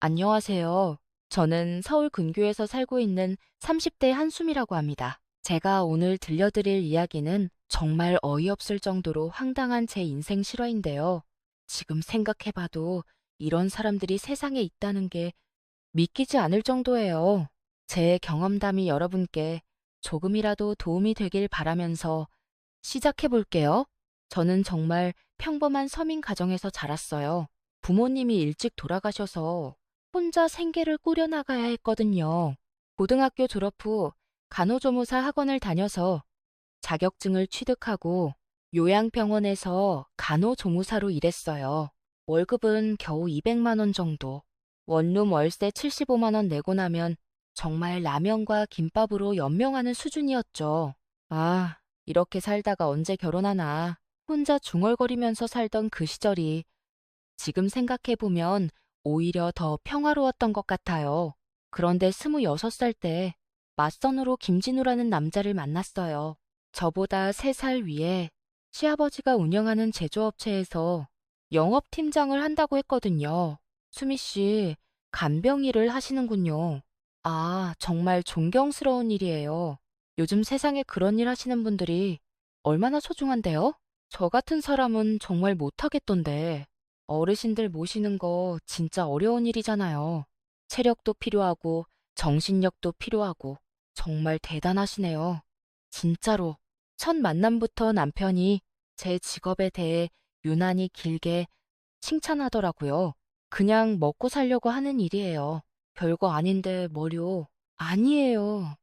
안녕하세요. 저는 서울 근교에서 살고 있는 30대 한숨이라고 합니다. 제가 오늘 들려드릴 이야기는 정말 어이없을 정도로 황당한 제 인생 실화인데요. 지금 생각해봐도 이런 사람들이 세상에 있다는 게 믿기지 않을 정도예요. 제 경험담이 여러분께 조금이라도 도움이 되길 바라면서 시작해볼게요. 저는 정말 평범한 서민 가정에서 자랐어요. 부모님이 일찍 돌아가셔서 혼자 생계를 꾸려나가야 했거든요. 고등학교 졸업 후 간호조무사 학원을 다녀서 자격증을 취득하고 요양병원에서 간호조무사로 일했어요. 월급은 겨우 200만 원 정도. 원룸 월세 75만 원 내고 나면 정말 라면과 김밥으로 연명하는 수준이었죠. 아, 이렇게 살다가 언제 결혼하나. 혼자 중얼거리면서 살던 그 시절이 지금 생각해보면 오히려 더 평화로웠던 것 같아요. 그런데 26살 때 맞선으로 김진우라는 남자를 만났어요. 저보다 3살 위에 시아버지가 운영하는 제조업체에서 영업팀장을 한다고 했거든요. 수미 씨, 간병 일을 하시는군요. 아, 정말 존경스러운 일이에요. 요즘 세상에 그런 일 하시는 분들이 얼마나 소중한데요? 저 같은 사람은 정말 못하겠던데. 어르신들 모시는 거 진짜 어려운 일이잖아요. 체력도 필요하고 정신력도 필요하고 정말 대단하시네요. 진짜로 첫 만남부터 남편이 제 직업에 대해 유난히 길게 칭찬하더라고요. 그냥 먹고 살려고 하는 일이에요. 별거 아닌데 뭐요? 아니에요.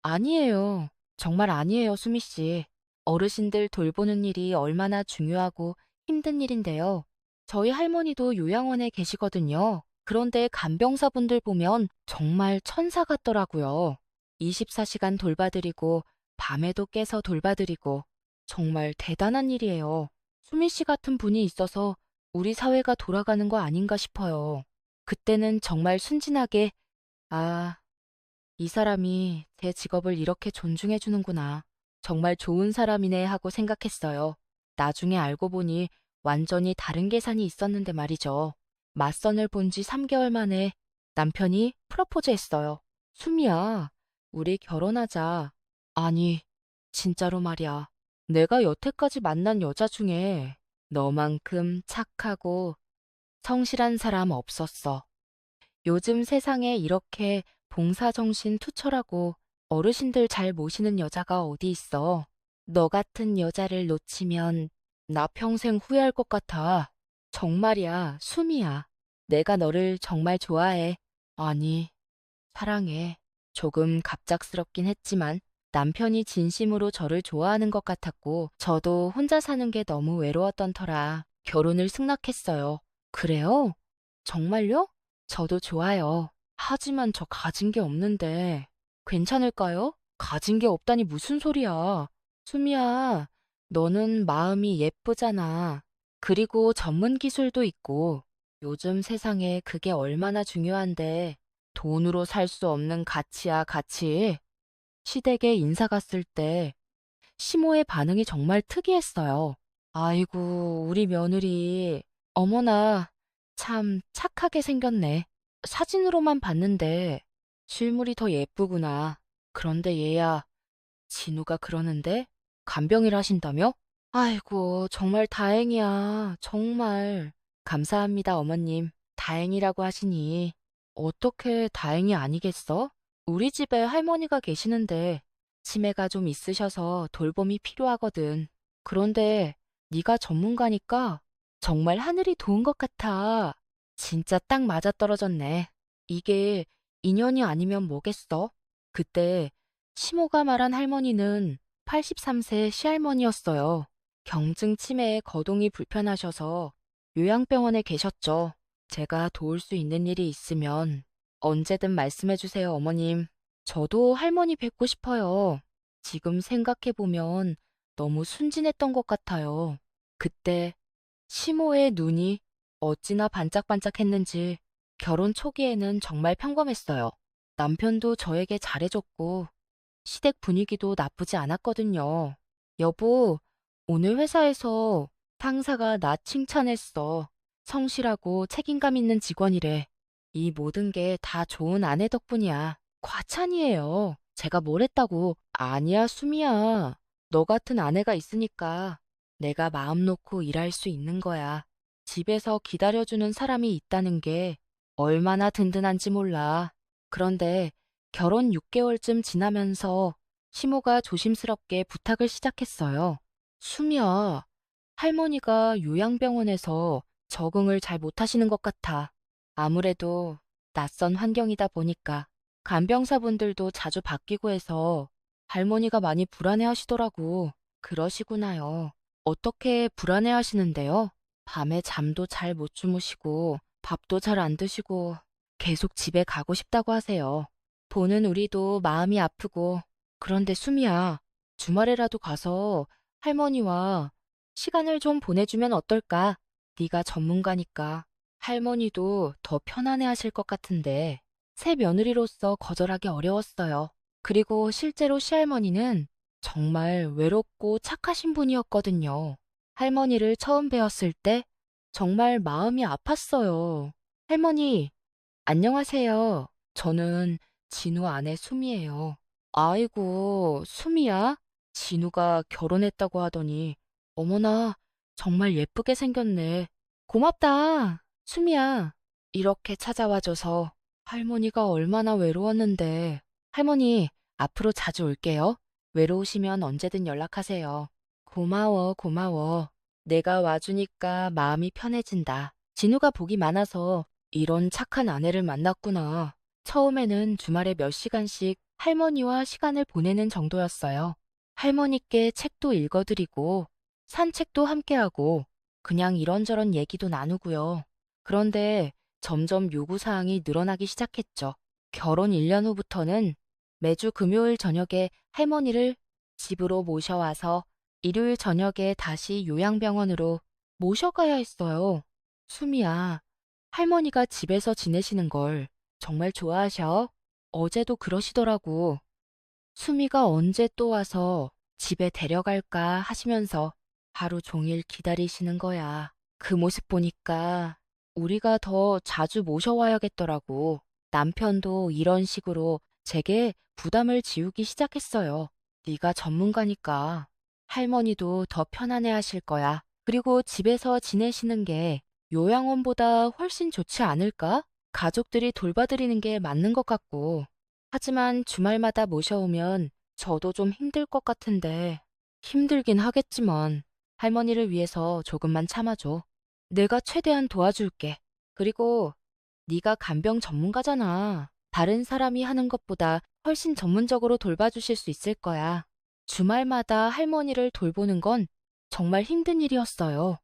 아니에요. 정말 아니에요, 수미 씨. 어르신들 돌보는 일이 얼마나 중요하고 힘든 일인데요. 저희 할머니도 요양원에 계시거든요. 그런데 간병사분들 보면 정말 천사 같더라고요. 24시간 돌봐드리고 밤에도 깨서 돌봐드리고 정말 대단한 일이에요. 수미 씨 같은 분이 있어서 우리 사회가 돌아가는 거 아닌가 싶어요. 그때는 정말 순진하게 아, 이 사람이 제 직업을 이렇게 존중해 주는구나. 정말 좋은 사람이네 하고 생각했어요. 나중에 알고 보니 완전히 다른 계산이 있었는데 말이죠. 맞선을 본 지 3개월 만에 남편이 프러포즈 했어요. 수미야, 우리 결혼하자. 아니, 진짜로 말이야. 내가 여태까지 만난 여자 중에 너만큼 착하고 성실한 사람 없었어. 요즘 세상에 이렇게 봉사정신 투철하고 어르신들 잘 모시는 여자가 어디 있어. 너 같은 여자를 놓치면 나 평생 후회할 것 같아. 정말이야, 수미야. 내가 너를 정말 좋아해. 아니, 사랑해. 조금 갑작스럽긴 했지만 남편이 진심으로 저를 좋아하는 것 같았고 저도 혼자 사는 게 너무 외로웠던 터라 결혼을 승낙했어요. 그래요? 정말요? 저도 좋아요. 하지만 저 가진 게 없는데 괜찮을까요? 가진 게 없다니 무슨 소리야. 수미야, 너는 마음이 예쁘잖아. 그리고 전문 기술도 있고 요즘 세상에 그게 얼마나 중요한데 돈으로 살 수 없는 가치야, 가치. 시댁에 인사 갔을 때 시모의 반응이 정말 특이했어요. 아이고, 우리 며느리. 어머나, 참 착하게 생겼네. 사진으로만 봤는데 실물이 더 예쁘구나. 그런데 얘야, 진우가 그러는데 간병일 하신다며? 아이고, 정말 다행이야. 정말. 감사합니다, 어머님. 다행이라고 하시니. 어떻게 다행이 아니겠어? 우리 집에 할머니가 계시는데 치매가 좀 있으셔서 돌봄이 필요하거든. 그런데 네가 전문가니까 정말 하늘이 도운 것 같아. 진짜 딱 맞아떨어졌네. 이게 인연이 아니면 뭐겠어? 그때 시모가 말한 할머니는 83세 시할머니였어요. 경증 치매에 거동이 불편하셔서 요양병원에 계셨죠. 제가 도울 수 있는 일이 있으면 언제든 말씀해 주세요, 어머님. 저도 할머니 뵙고 싶어요. 지금 생각해보면 너무 순진했던 것 같아요. 그때 시모의 눈이 어찌나 반짝반짝했는지 결혼 초기에는 정말 평범했어요. 남편도 저에게 잘해줬고 시댁 분위기도 나쁘지 않았거든요. 여보, 오늘 회사에서 상사가 나 칭찬했어. 성실하고 책임감 있는 직원이래. 이 모든 게 다 좋은 아내 덕분이야. 과찬이에요. 제가 뭘 했다고. 아니야, 수미야. 너 같은 아내가 있으니까 내가 마음 놓고 일할 수 있는 거야. 집에서 기다려주는 사람이 있다는 게 얼마나 든든한지 몰라. 그런데 결혼 6개월쯤 지나면서 시모가 조심스럽게 부탁을 시작했어요. 수미야, 할머니가 요양병원에서 적응을 잘 못하시는 것 같아. 아무래도 낯선 환경이다 보니까 간병사분들도 자주 바뀌고 해서 할머니가 많이 불안해 하시더라고. 그러시구나요. 어떻게 불안해 하시는데요? 밤에 잠도 잘 못 주무시고 밥도 잘 안 드시고 계속 집에 가고 싶다고 하세요. 보는 우리도 마음이 아프고. 그런데 수미야, 주말에라도 가서 할머니와 시간을 좀 보내주면 어떨까? 네가 전문가니까 할머니도 더 편안해 하실 것 같은데 새 며느리로서 거절하기 어려웠어요. 그리고 실제로 시할머니는 정말 외롭고 착하신 분이었거든요. 할머니를 처음 뵈었을 때 정말 마음이 아팠어요. 할머니, 안녕하세요. 저는 진우 아내 수미예요. 아이고, 수미야? 진우가 결혼했다고 하더니 어머나, 정말 예쁘게 생겼네. 고맙다, 수미야. 이렇게 찾아와줘서 할머니가 얼마나 외로웠는데. 할머니, 앞으로 자주 올게요. 외로우시면 언제든 연락하세요. 고마워, 고마워. 내가 와주니까 마음이 편해진다. 진우가 복이 많아서 이런 착한 아내를 만났구나. 처음에는 주말에 몇 시간씩 할머니와 시간을 보내는 정도였어요. 할머니께 책도 읽어드리고 산책도 함께하고 그냥 이런저런 얘기도 나누고요. 그런데 점점 요구사항이 늘어나기 시작했죠. 결혼 1년 후부터는 매주 금요일 저녁에 할머니를 집으로 모셔와서 일요일 저녁에 다시 요양병원으로 모셔가야 했어요. 수미야, 할머니가 집에서 지내시는 걸 정말 좋아하셔? 어제도 그러시더라고. 수미가 언제 또 와서 집에 데려갈까 하시면서 하루 종일 기다리시는 거야. 그 모습 보니까 우리가 더 자주 모셔와야겠더라고. 남편도 이런 식으로 제게 부담을 지우기 시작했어요. 네가 전문가니까 할머니도 더 편안해 하실 거야. 그리고 집에서 지내시는 게 요양원보다 훨씬 좋지 않을까? 가족들이 돌봐드리는 게 맞는 것 같고. 하지만 주말마다 모셔오면 저도 좀 힘들 것 같은데. 힘들긴 하겠지만 할머니를 위해서 조금만 참아줘. 내가 최대한 도와줄게. 그리고 네가 간병 전문가잖아. 다른 사람이 하는 것보다 훨씬 전문적으로 돌봐주실 수 있을 거야. 주말마다 할머니를 돌보는 건 정말 힘든 일이었어요.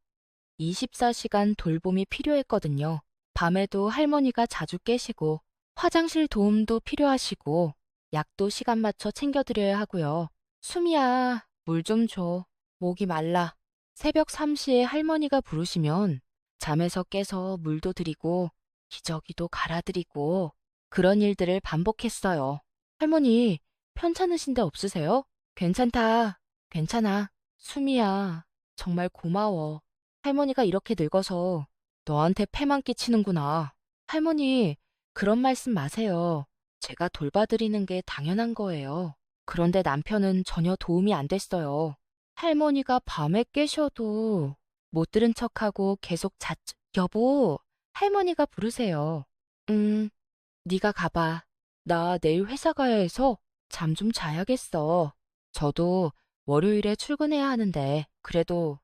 24시간 돌봄이 필요했거든요. 밤에도 할머니가 자주 깨시고 화장실 도움도 필요하시고 약도 시간 맞춰 챙겨드려야 하고요. 수미야, 물 좀 줘. 목이 말라. 새벽 3시에 할머니가 부르시면 잠에서 깨서 물도 드리고 기저귀도 갈아드리고 그런 일들을 반복했어요. 할머니, 편찮으신 데 없으세요? 괜찮다. 괜찮아. 수미야, 정말 고마워. 할머니가 이렇게 늙어서 너한테 패만 끼치는구나. 할머니, 그런 말씀 마세요. 제가 돌봐드리는 게 당연한 거예요. 그런데 남편은 전혀 도움이 안 됐어요. 할머니가 밤에 깨셔도 못 들은 척하고 계속 여보, 할머니가 부르세요. 음, 네가 가봐. 나 내일 회사 가야 해서 잠 좀 자야겠어. 저도 월요일에 출근해야 하는데 그래도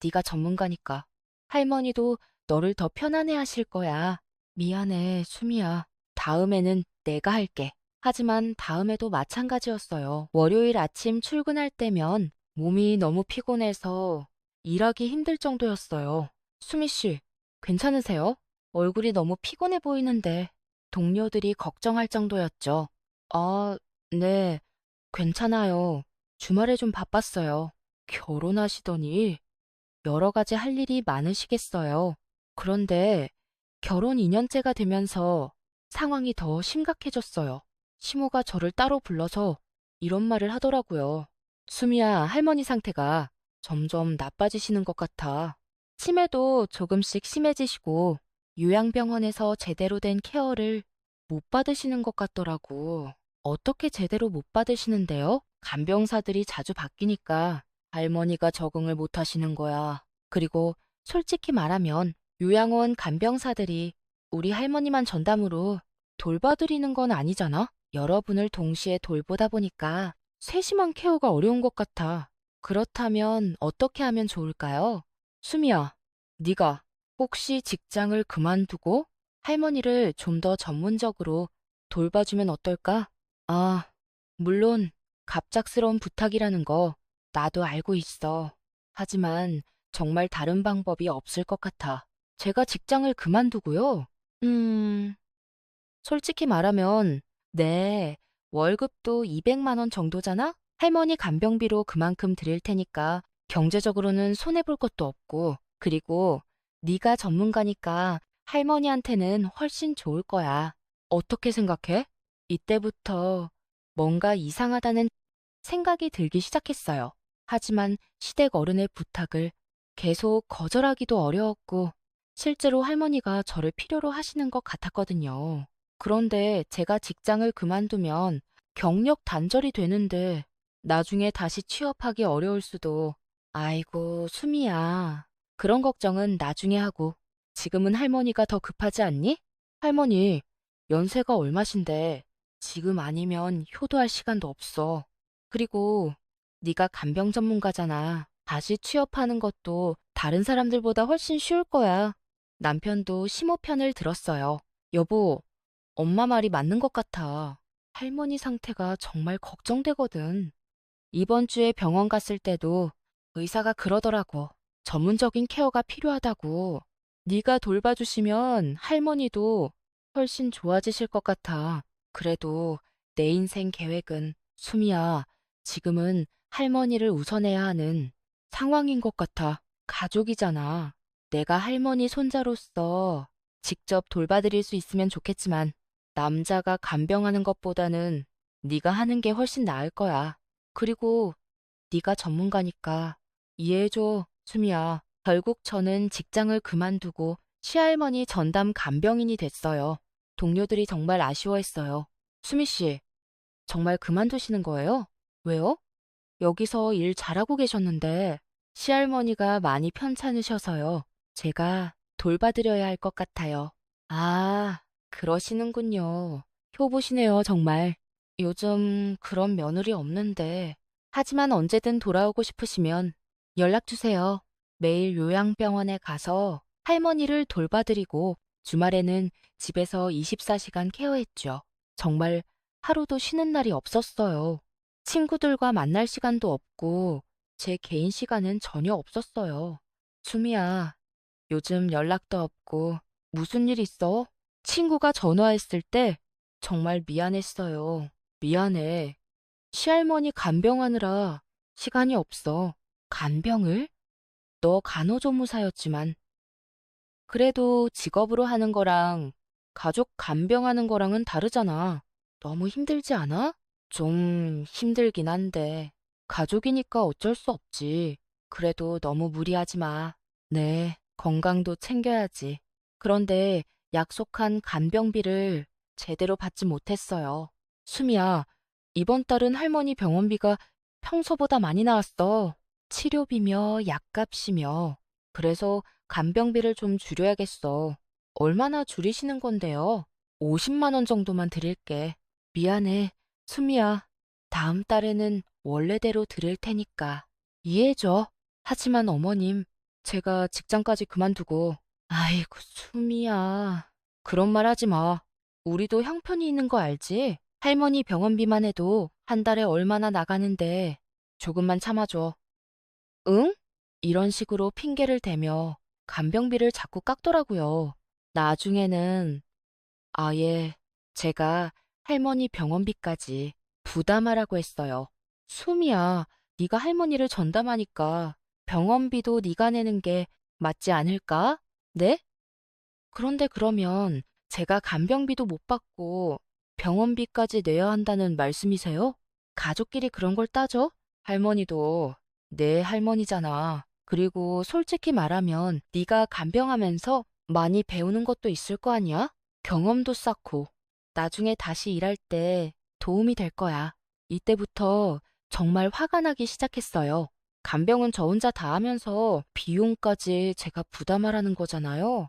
네가 전문가니까. 할머니도 너를 더 편안해 하실 거야. 미안해, 수미야. 다음에는 내가 할게. 하지만 다음에도 마찬가지였어요. 월요일 아침 출근할 때면 몸이 너무 피곤해서 일하기 힘들 정도였어요. 수미 씨, 괜찮으세요? 얼굴이 너무 피곤해 보이는데 동료들이 걱정할 정도였죠. 아, 네, 괜찮아요. 주말에 좀 바빴어요. 결혼하시더니 여러 가지 할 일이 많으시겠어요. 그런데 결혼 2년째가 되면서 상황이 더 심각해졌어요. 시모가 저를 따로 불러서 이런 말을 하더라고요. 수미야, 할머니 상태가 점점 나빠지시는 것 같아. 치매도 조금씩 심해지시고 요양병원에서 제대로 된 케어를 못 받으시는 것 같더라고. 어떻게 제대로 못 받으시는데요? 간병사들이 자주 바뀌니까 할머니가 적응을 못 하시는 거야. 그리고 솔직히 말하면 요양원 간병사들이 우리 할머니만 전담으로 돌봐드리는 건 아니잖아? 여러분을 동시에 돌보다 보니까 세심한 케어가 어려운 것 같아. 그렇다면 어떻게 하면 좋을까요? 수미야, 네가 혹시 직장을 그만두고 할머니를 좀 더 전문적으로 돌봐주면 어떨까? 아, 물론 갑작스러운 부탁이라는 거 나도 알고 있어. 하지만 정말 다른 방법이 없을 것 같아. 제가 직장을 그만두고요. 음, 솔직히 말하면, 네, 월급도 200만 원 정도잖아? 할머니 간병비로 그만큼 드릴 테니까 경제적으로는 손해볼 것도 없고, 그리고 네가 전문가니까 할머니한테는 훨씬 좋을 거야. 어떻게 생각해? 이때부터 뭔가 이상하다는 생각이 들기 시작했어요. 하지만 시댁 어른의 부탁을 계속 거절하기도 어려웠고, 실제로 할머니가 저를 필요로 하시는 것 같았거든요. 그런데 제가 직장을 그만두면 경력 단절이 되는데 나중에 다시 취업하기 어려울 수도. 아이고, 수미야. 그런 걱정은 나중에 하고 지금은 할머니가 더 급하지 않니? 할머니, 연세가 얼마신데 지금 아니면 효도할 시간도 없어. 그리고 네가 간병 전문가잖아. 다시 취업하는 것도 다른 사람들보다 훨씬 쉬울 거야. 남편도 심호편을 들었어요. 여보, 엄마 말이 맞는 것 같아. 할머니 상태가 정말 걱정되거든. 이번 주에 병원 갔을 때도 의사가 그러더라고. 전문적인 케어가 필요하다고. 네가 돌봐주시면 할머니도 훨씬 좋아지실 것 같아. 그래도 내 인생 계획은 수미야, 지금은 할머니를 우선해야 하는 상황인 것 같아. 가족이잖아. 내가 할머니 손자로서 직접 돌봐드릴 수 있으면 좋겠지만 남자가 간병하는 것보다는 네가 하는 게 훨씬 나을 거야. 그리고 네가 전문가니까 이해해줘, 수미야. 결국 저는 직장을 그만두고 시할머니 전담 간병인이 됐어요. 동료들이 정말 아쉬워했어요. 수미 씨, 정말 그만두시는 거예요? 왜요? 여기서 일 잘하고 계셨는데 시할머니가 많이 편찮으셔서요. 제가 돌봐드려야 할 것 같아요. 아, 그러시는군요. 효보시네요, 정말. 요즘 그런 며느리 없는데. 하지만 언제든 돌아오고 싶으시면 연락 주세요. 매일 요양병원에 가서 할머니를 돌봐드리고 주말에는 집에서 24시간 케어했죠. 정말 하루도 쉬는 날이 없었어요. 친구들과 만날 시간도 없고 제 개인 시간은 전혀 없었어요. 수미야, 요즘 연락도 없고 무슨 일 있어? 친구가 전화했을 때 정말 미안했어요. 미안해. 시할머니 간병하느라 시간이 없어. 간병을? 너 간호조무사였지만 그래도 직업으로 하는 거랑 가족 간병하는 거랑은 다르잖아. 너무 힘들지 않아? 좀 힘들긴 한데 가족이니까 어쩔 수 없지. 그래도 너무 무리하지 마. 네, 건강도 챙겨야지. 그런데 약속한 간병비를 제대로 받지 못했어요. 수미야, 이번 달은 할머니 병원비가 평소보다 많이 나왔어. 치료비며 약값이며. 그래서 간병비를 좀 줄여야겠어. 얼마나 줄이시는 건데요? 50만 원 정도만 드릴게. 미안해, 수미야. 다음 달에는 원래대로 드릴 테니까. 이해해줘. 하지만 어머님, 제가 직장까지 그만두고. 아이고, 수미야. 그런 말 하지 마. 우리도 형편이 있는 거 알지? 할머니 병원비만 해도 한 달에 얼마나 나가는데 조금만 참아줘. 응? 이런 식으로 핑계를 대며 간병비를 자꾸 깎더라고요. 나중에는 아예 제가 할머니 병원비까지 부담하라고 했어요. 수미야, 네가 할머니를 전담하니까 병원비도 네가 내는 게 맞지 않을까? 네? 그런데 그러면 제가 간병비도 못 받고 병원비까지 내야 한다는 말씀이세요? 가족끼리 그런 걸 따져? 할머니도 내 할머니잖아. 그리고 솔직히 말하면 네가 간병하면서 많이 배우는 것도 있을 거 아니야? 경험도 쌓고. 나중에 다시 일할 때 도움이 될 거야. 이때부터 정말 화가 나기 시작했어요. 간병은 저 혼자 다 하면서 비용까지 제가 부담하라는 거잖아요.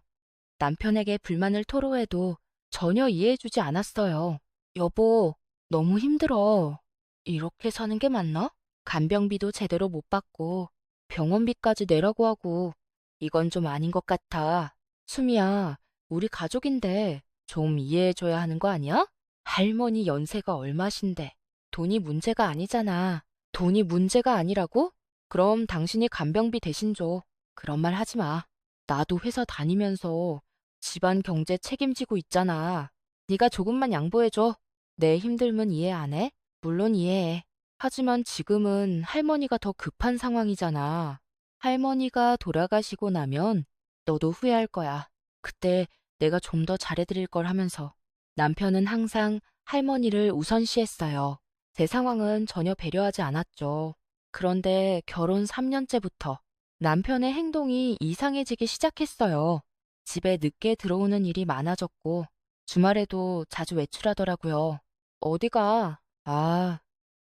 남편에게 불만을 토로해도 전혀 이해해주지 않았어요. 여보, 너무 힘들어. 이렇게 사는 게 맞나? 간병비도 제대로 못 받고 병원비까지 내라고 하고 이건 좀 아닌 것 같아. 수미야, 우리 가족인데 좀 이해해줘야 하는 거 아니야? 할머니 연세가 얼마신데 돈이 문제가 아니잖아. 돈이 문제가 아니라고? 그럼 당신이 간병비 대신 줘. 그런 말 하지 마. 나도 회사 다니면서 집안 경제 책임지고 있잖아. 네가 조금만 양보해줘. 내 힘듦은 이해 안 해? 물론 이해해. 하지만 지금은 할머니가 더 급한 상황이잖아. 할머니가 돌아가시고 나면 너도 후회할 거야. 그때 내가 좀 더 잘해드릴 걸 하면서. 남편은 항상 할머니를 우선시했어요. 제 상황은 전혀 배려하지 않았죠. 그런데 결혼 3년째부터 남편의 행동이 이상해지기 시작했어요. 집에 늦게 들어오는 일이 많아졌고, 주말에도 자주 외출하더라고요. 어디가? 아,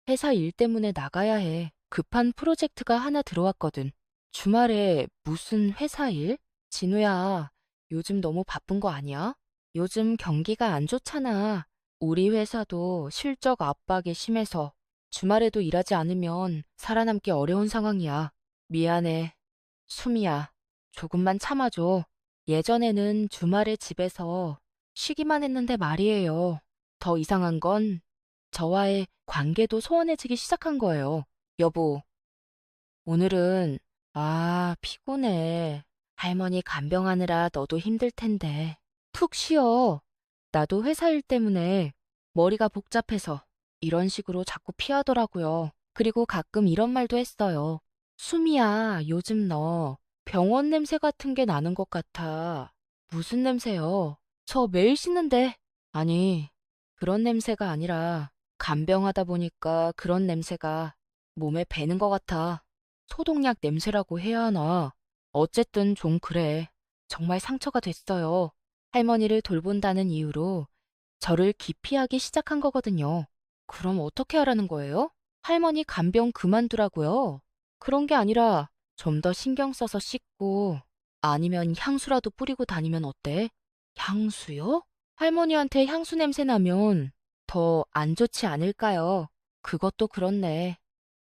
회사 일 때문에 나가야 해. 급한 프로젝트가 하나 들어왔거든. 주말에 무슨 회사 일? 진우야, 요즘 너무 바쁜 거 아니야? 요즘 경기가 안 좋잖아. 우리 회사도 실적 압박이 심해서 주말에도 일하지 않으면 살아남기 어려운 상황이야. 미안해. 수미야, 조금만 참아줘. 예전에는 주말에 집에서 쉬기만 했는데 말이에요. 더 이상한 건 저와의 관계도 소원해지기 시작한 거예요. 여보, 오늘은, 피곤해. 할머니 간병하느라 너도 힘들 텐데. 푹 쉬어. 나도 회사 일 때문에 머리가 복잡해서 이런 식으로 자꾸 피하더라고요. 그리고 가끔 이런 말도 했어요. 수미야, 요즘 너 병원 냄새 같은 게 나는 것 같아. 무슨 냄새요? 저 매일 씻는데. 아니, 그런 냄새가 아니라 간병하다 보니까 그런 냄새가 몸에 배는 것 같아. 소독약 냄새라고 해야 하나. 어쨌든 좀 그래. 정말 상처가 됐어요. 할머니를 돌본다는 이유로 저를 기피하기 시작한 거거든요. 그럼 어떻게 하라는 거예요? 할머니 간병 그만두라고요? 그런 게 아니라 좀 더 신경 써서 씻고 아니면 향수라도 뿌리고 다니면 어때? 향수요? 할머니한테 향수 냄새 나면 더 안 좋지 않을까요? 그것도 그렇네.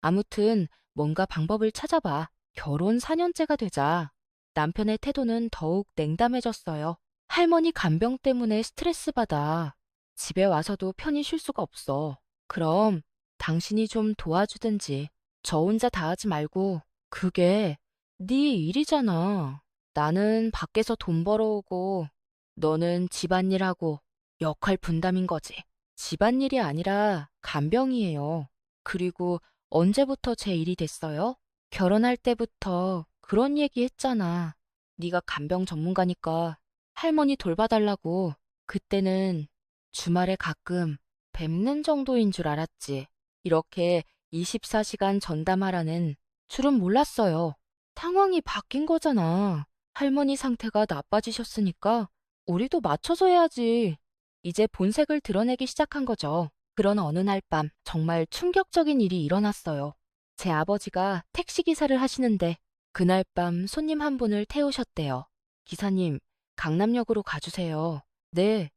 아무튼 뭔가 방법을 찾아봐. 결혼 4년째가 되자 남편의 태도는 더욱 냉담해졌어요. 할머니 간병 때문에 스트레스 받아. 집에 와서도 편히 쉴 수가 없어. 그럼 당신이 좀 도와주든지. 저 혼자 다 하지 말고. 그게 네 일이잖아. 나는 밖에서 돈 벌어오고 너는 집안일하고 역할 분담인 거지. 집안일이 아니라 간병이에요. 그리고 언제부터 제 일이 됐어요? 결혼할 때부터 그런 얘기 했잖아. 네가 간병 전문가니까 할머니 돌봐달라고. 그때는 주말에 가끔 뵙는 정도인 줄 알았지. 이렇게 24시간 전담하라는 줄은 몰랐어요. 상황이 바뀐 거잖아. 할머니 상태가 나빠지셨으니까 우리도 맞춰서 해야지. 이제 본색을 드러내기 시작한 거죠. 그런 어느 날 밤 정말 충격적인 일이 일어났어요. 제 아버지가 택시기사를 하시는데 그날 밤 손님 한 분을 태우셨대요. 기사님, 강남역으로 가주세요. 네,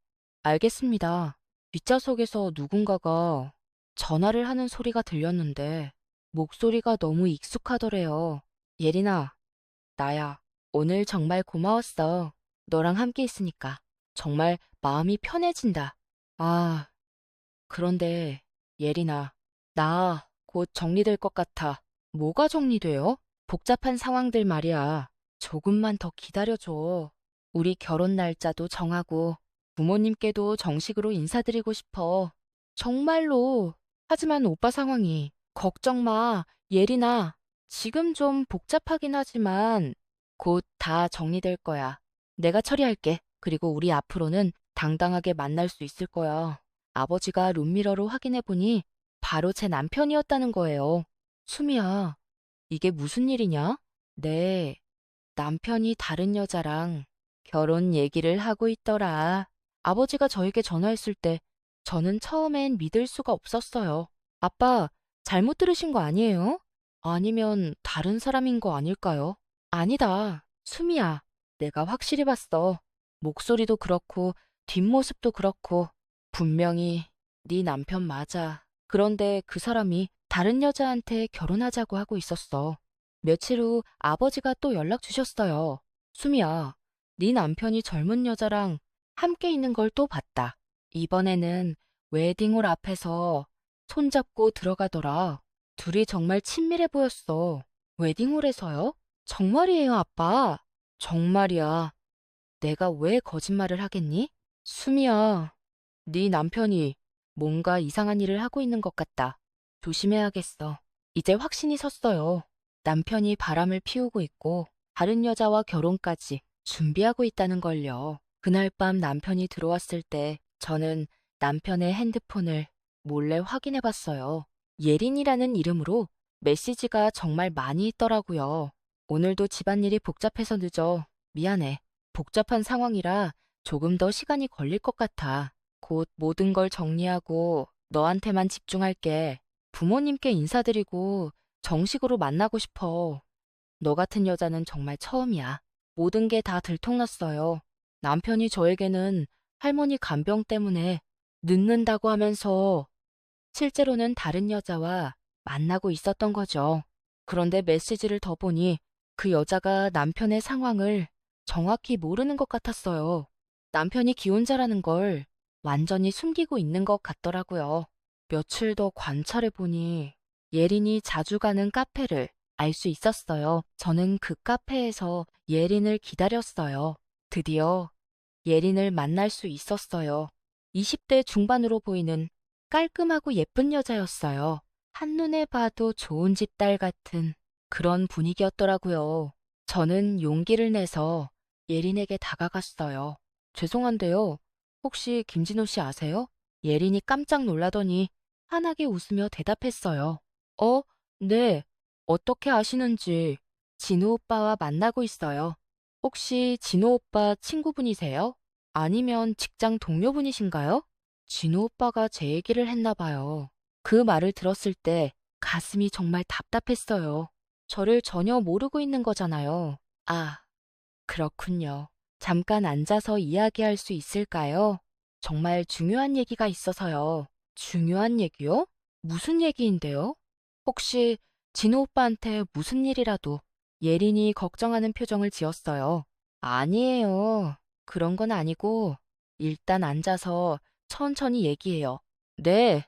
알겠습니다. 뒷좌석에서 누군가가 전화를 하는 소리가 들렸는데 목소리가 너무 익숙하더래요. 예린아, 나야. 오늘 정말 고마웠어. 너랑 함께 있으니까. 정말 마음이 편해진다. 아, 그런데 예린아, 나 곧 정리될 것 같아. 뭐가 정리돼요? 복잡한 상황들 말이야. 조금만 더 기다려줘. 우리 결혼 날짜도 정하고 부모님께도 정식으로 인사드리고 싶어. 정말로. 하지만 오빠 상황이. 걱정 마, 예린아. 지금 좀 복잡하긴 하지만 곧 다 정리될 거야. 내가 처리할게. 그리고 우리 앞으로는 당당하게 만날 수 있을 거야. 아버지가 룸미러로 확인해 보니 바로 제 남편이었다는 거예요. 수미야, 이게 무슨 일이냐? 네, 남편이 다른 여자랑 결혼 얘기를 하고 있더라. 아버지가 저에게 전화했을 때 저는 처음엔 믿을 수가 없었어요. 아빠, 잘못 들으신 거 아니에요? 아니면 다른 사람인 거 아닐까요? 아니다. 수미야. 내가 확실히 봤어. 목소리도 그렇고 뒷모습도 그렇고 분명히 네 남편 맞아. 그런데 그 사람이 다른 여자한테 결혼하자고 하고 있었어. 며칠 후 아버지가 또 연락 주셨어요. 수미야, 네 남편이 젊은 여자랑 함께 있는 걸 또 봤다. 이번에는 웨딩홀 앞에서 손잡고 들어가더라. 둘이 정말 친밀해 보였어. 웨딩홀에서요? 정말이에요, 아빠. 정말이야. 내가 왜 거짓말을 하겠니? 수미야, 네 남편이 뭔가 이상한 일을 하고 있는 것 같다. 조심해야겠어. 이제 확신이 섰어요. 남편이 바람을 피우고 있고 다른 여자와 결혼까지 준비하고 있다는 걸요. 그날 밤 남편이 들어왔을 때 저는 남편의 핸드폰을 몰래 확인해 봤어요. 예린이라는 이름으로 메시지가 정말 많이 있더라고요. 오늘도 집안일이 복잡해서 늦어. 미안해. 복잡한 상황이라 조금 더 시간이 걸릴 것 같아. 곧 모든 걸 정리하고 너한테만 집중할게. 부모님께 인사드리고 정식으로 만나고 싶어. 너 같은 여자는 정말 처음이야. 모든 게 다 들통났어요. 남편이 저에게는 할머니 간병 때문에 늦는다고 하면서 실제로는 다른 여자와 만나고 있었던 거죠. 그런데 메시지를 더 보니 그 여자가 남편의 상황을 정확히 모르는 것 같았어요. 남편이 기혼자라는 걸 완전히 숨기고 있는 것 같더라고요. 며칠 더 관찰해 보니 예린이 자주 가는 카페를 알 수 있었어요. 저는 그 카페에서 예린을 기다렸어요. 드디어 예린을 만날 수 있었어요. 20대 중반으로 보이는 깔끔하고 예쁜 여자였어요. 한눈에 봐도 좋은 집 딸 같은 그런 분위기였더라고요. 저는 용기를 내서 예린에게 다가갔어요. 죄송한데요. 혹시 김진호 씨 아세요? 예린이 깜짝 놀라더니 환하게 웃으며 대답했어요. 네. 어떻게 아시는지 진호 오빠와 만나고 있어요. 혹시 진호 오빠 친구분이세요? 아니면 직장 동료분이신가요? 진호 오빠가 제 얘기를 했나 봐요. 그 말을 들었을 때 가슴이 정말 답답했어요. 저를 전혀 모르고 있는 거잖아요. 아, 그렇군요. 잠깐 앉아서 이야기할 수 있을까요? 정말 중요한 얘기가 있어서요. 중요한 얘기요? 무슨 얘기인데요? 혹시 진호 오빠한테 무슨 일이라도 예린이 걱정하는 표정을 지었어요. 아니에요. 그런 건 아니고 일단 앉아서 천천히 얘기해요. 네.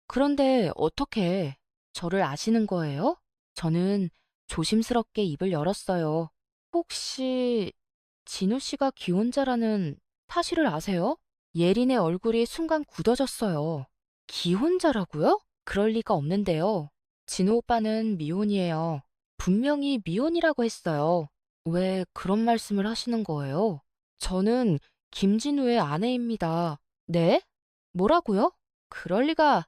그런데 어떻게 저를 아시는 거예요? 저는 조심스럽게 입을 열었어요. 혹시 진우 씨가 기혼자라는 사실을 아세요? 예린의 얼굴이 순간 굳어졌어요. 기혼자라고요? 그럴 리가 없는데요. 진우 오빠는 미혼이에요. 분명히 미혼이라고 했어요. 왜 그런 말씀을 하시는 거예요? 저는 김진우의 아내입니다. 네? 뭐라고요? 그럴 리가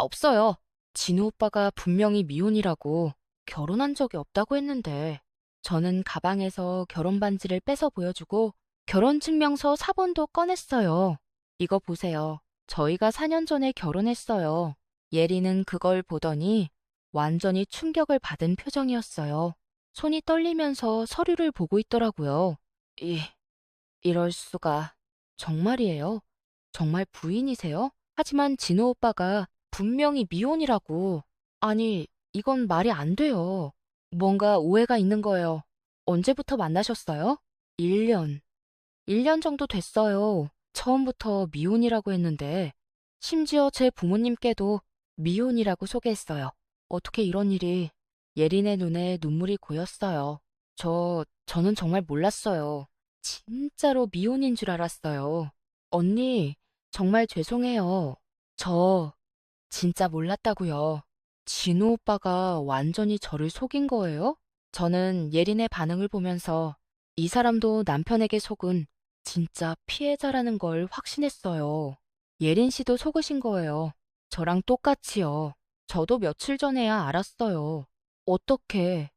없어요. 진우 오빠가 분명히 미혼이라고 결혼한 적이 없다고 했는데, 저는 가방에서 결혼 반지를 빼서 보여주고 결혼증명서 사본도 꺼냈어요. 이거 보세요. 저희가 4년 전에 결혼했어요. 예리는 그걸 보더니 완전히 충격을 받은 표정이었어요. 손이 떨리면서 서류를 보고 있더라고요. 이럴 수가. 정말이에요? 정말 부인이세요? 하지만 진호 오빠가 분명히 미혼이라고. 아니, 이건 말이 안 돼요. 뭔가 오해가 있는 거예요. 언제부터 만나셨어요? 1년. 1년 정도 됐어요. 처음부터 미혼이라고 했는데, 심지어 제 부모님께도 미혼이라고 소개했어요. 어떻게 이런 일이. 예린의 눈에 눈물이 고였어요. 저는 정말 몰랐어요. 진짜로 미혼인 줄 알았어요. 언니, 정말 죄송해요. 저 진짜 몰랐다고요. 진우 오빠가 완전히 저를 속인 거예요? 저는 예린의 반응을 보면서 이 사람도 남편에게 속은 진짜 피해자라는 걸 확신했어요. 예린 씨도 속으신 거예요. 저랑 똑같이요. 저도 며칠 전에야 알았어요. 어떻게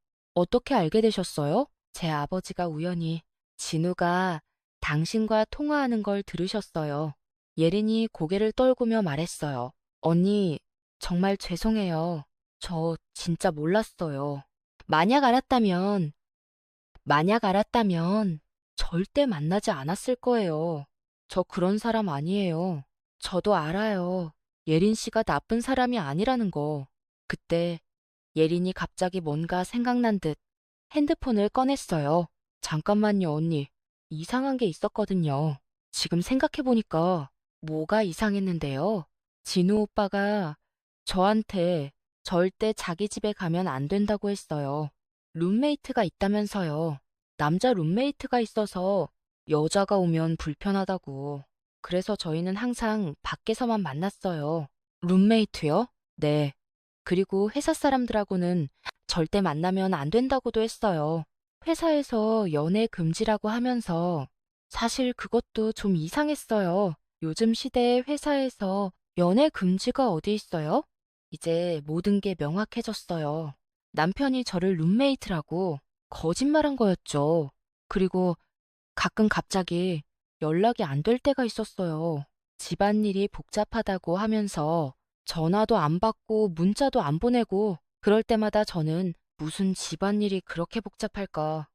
알게 되셨어요? 제 아버지가 우연히 진우가 당신과 통화하는 걸 들으셨어요. 예린이 고개를 떨구며 말했어요. 언니, 정말 죄송해요. 저 진짜 몰랐어요. 만약 알았다면, 만약 알았다면 절대 만나지 않았을 거예요. 저 그런 사람 아니에요. 저도 알아요. 예린 씨가 나쁜 사람이 아니라는 거. 그때 예린이 갑자기 뭔가 생각난 듯 핸드폰을 꺼냈어요. 잠깐만요, 언니. 이상한 게 있었거든요. 지금 생각해보니까 뭐가 이상했는데요. 진우 오빠가 저한테 절대 자기 집에 가면 안 된다고 했어요. 룸메이트가 있다면서요. 남자 룸메이트가 있어서 여자가 오면 불편하다고. 그래서 저희는 항상 밖에서만 만났어요. 룸메이트요? 네. 그리고 회사 사람들하고는 절대 만나면 안 된다고도 했어요. 회사에서 연애 금지라고 하면서 사실 그것도 좀 이상했어요. 요즘 시대에 회사에서 연애 금지가 어디 있어요? 이제 모든 게 명확해졌어요. 남편이 저를 룸메이트라고 거짓말한 거였죠. 그리고 가끔 갑자기 연락이 안 될 때가 있었어요. 집안일이 복잡하다고 하면서 전화도 안 받고 문자도 안 보내고 그럴 때마다 저는 무슨 집안일이 그렇게 복잡할까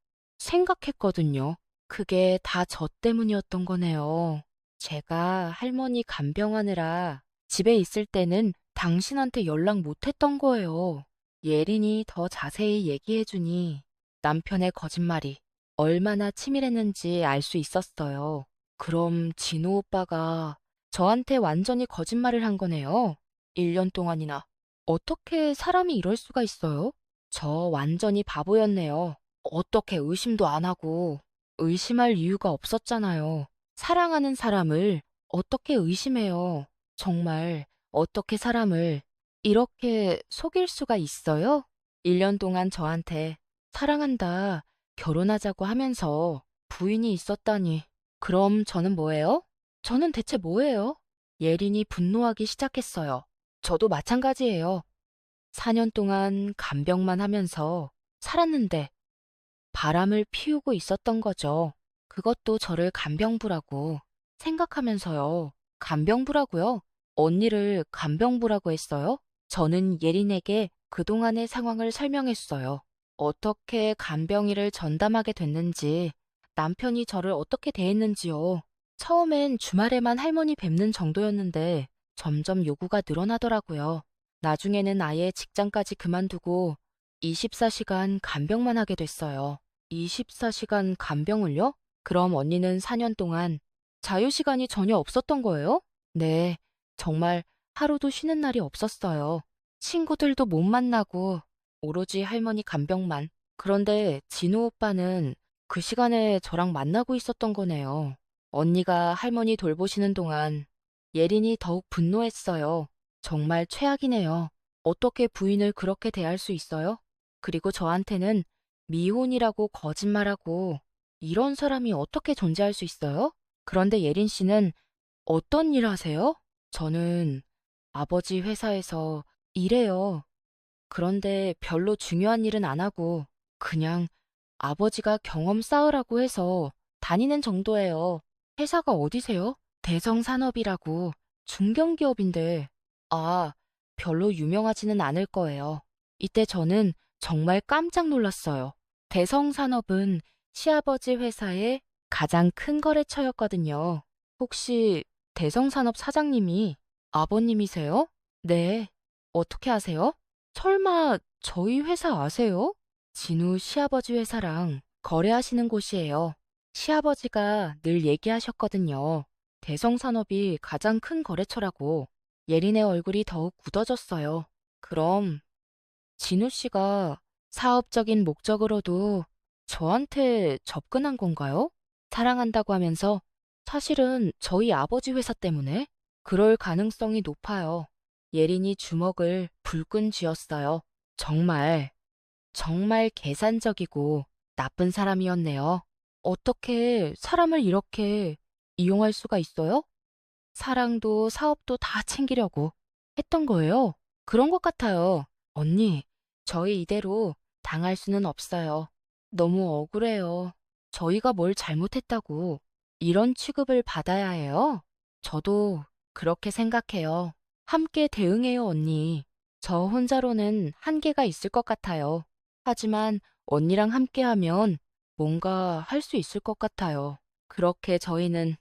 생각했거든요. 그게 다 저 때문이었던 거네요. 제가 할머니 간병하느라 집에 있을 때는 당신한테 연락 못 했던 거예요. 예린이 더 자세히 얘기해주니 남편의 거짓말이 얼마나 치밀했는지 알 수 있었어요. 그럼 진호 오빠가 저한테 완전히 거짓말을 한 거네요. 1년 동안이나. 어떻게 사람이 이럴 수가 있어요? 저 완전히 바보였네요. 어떻게 의심도 안 하고 의심할 이유가 없었잖아요. 사랑하는 사람을 어떻게 의심해요? 정말 어떻게 사람을 이렇게 속일 수가 있어요? 1년 동안 저한테 사랑한다, 결혼하자고 하면서 부인이 있었다니. 그럼 저는 뭐예요? 저는 대체 뭐예요? 예린이 분노하기 시작했어요. 저도 마찬가지예요. 4년 동안 간병만 하면서 살았는데 바람을 피우고 있었던 거죠. 그것도 저를 간병부라고 생각하면서요. 간병부라고요? 언니를 간병부라고 했어요? 저는 예린에게 그동안의 상황을 설명했어요. 어떻게 간병인을 전담하게 됐는지, 남편이 저를 어떻게 대했는지요. 처음엔 주말에만 할머니 뵙는 정도였는데 점점 요구가 늘어나더라고요. 나중에는 아예 직장까지 그만두고 24시간 간병만 하게 됐어요. 24시간 간병을요? 그럼 언니는 4년 동안 자유시간이 전혀 없었던 거예요? 네, 정말 하루도 쉬는 날이 없었어요. 친구들도 못 만나고 오로지 할머니 간병만. 그런데 진우 오빠는 그 시간에 저랑 만나고 있었던 거네요. 언니가 할머니 돌보시는 동안 예린이 더욱 분노했어요. 정말 최악이네요. 어떻게 부인을 그렇게 대할 수 있어요? 그리고 저한테는 미혼이라고 거짓말하고 이런 사람이 어떻게 존재할 수 있어요? 그런데 예린 씨는 어떤 일 하세요? 저는 아버지 회사에서 일해요. 그런데 별로 중요한 일은 안 하고 그냥 아버지가 경험 쌓으라고 해서 다니는 정도예요. 회사가 어디세요? 대성산업이라고 중견기업인데. 아, 별로 유명하지는 않을 거예요. 이때 저는 정말 깜짝 놀랐어요. 대성산업은 시아버지 회사의 가장 큰 거래처였거든요. 혹시 대성산업 사장님이 아버님이세요? 네. 어떻게 아세요? 설마 저희 회사 아세요? 진우 시아버지 회사랑 거래하시는 곳이에요. 시아버지가 늘 얘기하셨거든요. 대성산업이 가장 큰 거래처라고. 예린의 얼굴이 더욱 굳어졌어요. 그럼 진우 씨가 사업적인 목적으로도 저한테 접근한 건가요? 사랑한다고 하면서 사실은 저희 아버지 회사 때문에 그럴 가능성이 높아요. 예린이 주먹을 불끈 쥐었어요. 정말, 정말 계산적이고 나쁜 사람이었네요. 어떻게 사람을 이렇게 이용할 수가 있어요? 사랑도 사업도 다 챙기려고 했던 거예요. 그런 것 같아요. 언니, 저희 이대로 당할 수는 없어요. 너무 억울해요. 저희가 뭘 잘못했다고 이런 취급을 받아야 해요? 저도 그렇게 생각해요. 함께 대응해요, 언니. 저 혼자로는 한계가 있을 것 같아요. 하지만 언니랑 함께하면 뭔가 할 수 있을 것 같아요. 그렇게 저희는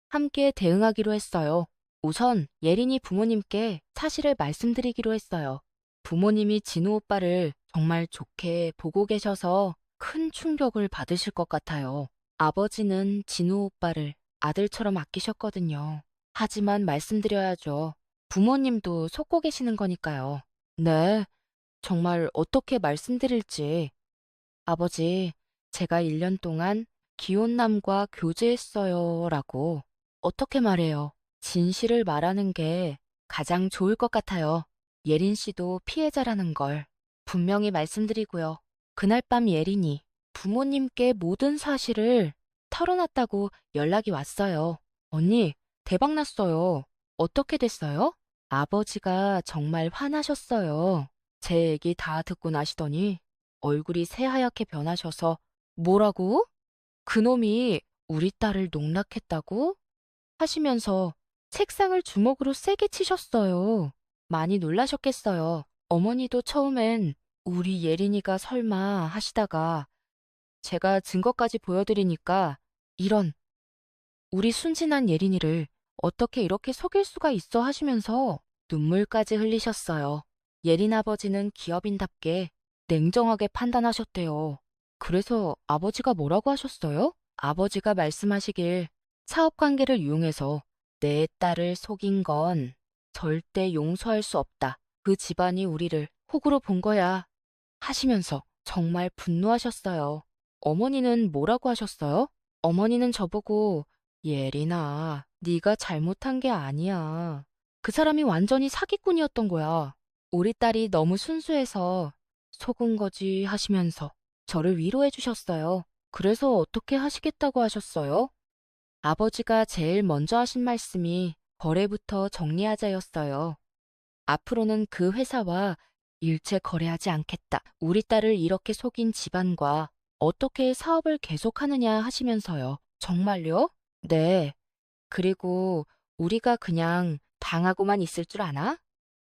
함께 대응하기로 했어요. 우선 예린이 부모님께 사실을 말씀드리기로 했어요. 부모님이 진우 오빠를 정말 좋게 보고 계셔서 큰 충격을 받으실 것 같아요. 아버지는 진우 오빠를 아들처럼 아끼셨거든요. 하지만 말씀드려야죠. 부모님도 속고 계시는 거니까요. 네, 정말 어떻게 말씀드릴지. 아버지, 제가 1년 동안 기혼남과 교제했어요. 라고 어떻게 말해요? 진실을 말하는 게 가장 좋을 것 같아요. 예린 씨도 피해자라는 걸 분명히 말씀드리고요. 그날 밤 예린이 부모님께 모든 사실을 털어놨다고 연락이 왔어요. 언니, 대박 났어요. 어떻게 됐어요? 아버지가 정말 화나셨어요. 제 얘기 다 듣고 나시더니 얼굴이 새하얗게 변하셔서 뭐라고? 그놈이 우리 딸을 농락했다고? 하시면서 책상을 주먹으로 세게 치셨어요. 많이 놀라셨겠어요. 어머니도 처음엔 우리 예린이가 설마 하시다가 제가 증거까지 보여드리니까 이런 우리 순진한 예린이를 어떻게 이렇게 속일 수가 있어 하시면서 눈물까지 흘리셨어요. 예린 아버지는 기업인답게 냉정하게 판단하셨대요. 그래서 아버지가 뭐라고 하셨어요? 아버지가 말씀하시길 사업 관계를 이용해서 내 딸을 속인 건 절대 용서할 수 없다. 그 집안이 우리를 호구로 본 거야. 하시면서 정말 분노하셨어요. 어머니는 뭐라고 하셨어요? 어머니는 저보고 예린아, 네가 잘못한 게 아니야. 그 사람이 완전히 사기꾼이었던 거야. 우리 딸이 너무 순수해서 속은 거지 하시면서 저를 위로해 주셨어요. 그래서 어떻게 하시겠다고 하셨어요? 아버지가 제일 먼저 하신 말씀이 거래부터 정리하자였어요. 앞으로는 그 회사와 일체 거래하지 않겠다. 우리 딸을 이렇게 속인 집안과 어떻게 사업을 계속하느냐 하시면서요. 정말요? 네. 그리고 우리가 그냥 당하고만 있을 줄 아나?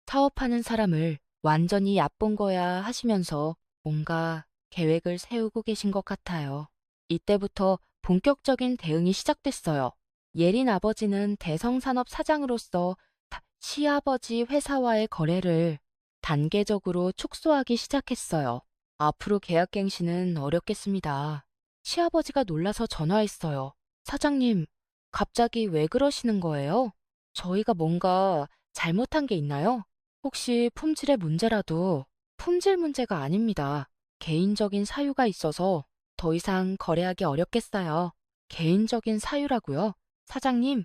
사업하는 사람을 완전히 얕본 거야 하시면서 뭔가 계획을 세우고 계신 것 같아요. 이때부터 본격적인 대응이 시작됐어요. 예린 아버지는 대성산업 사장으로서 시아버지 회사와의 거래를 단계적으로 축소하기 시작했어요. 앞으로 계약갱신은 어렵겠습니다. 시아버지가 놀라서 전화했어요. 사장님, 갑자기 왜 그러시는 거예요? 저희가 뭔가 잘못한 게 있나요? 혹시 품질의 문제라도 품질 문제가 아닙니다. 개인적인 사유가 있어서 더 이상 거래하기 어렵겠어요. 개인적인 사유라고요? 사장님,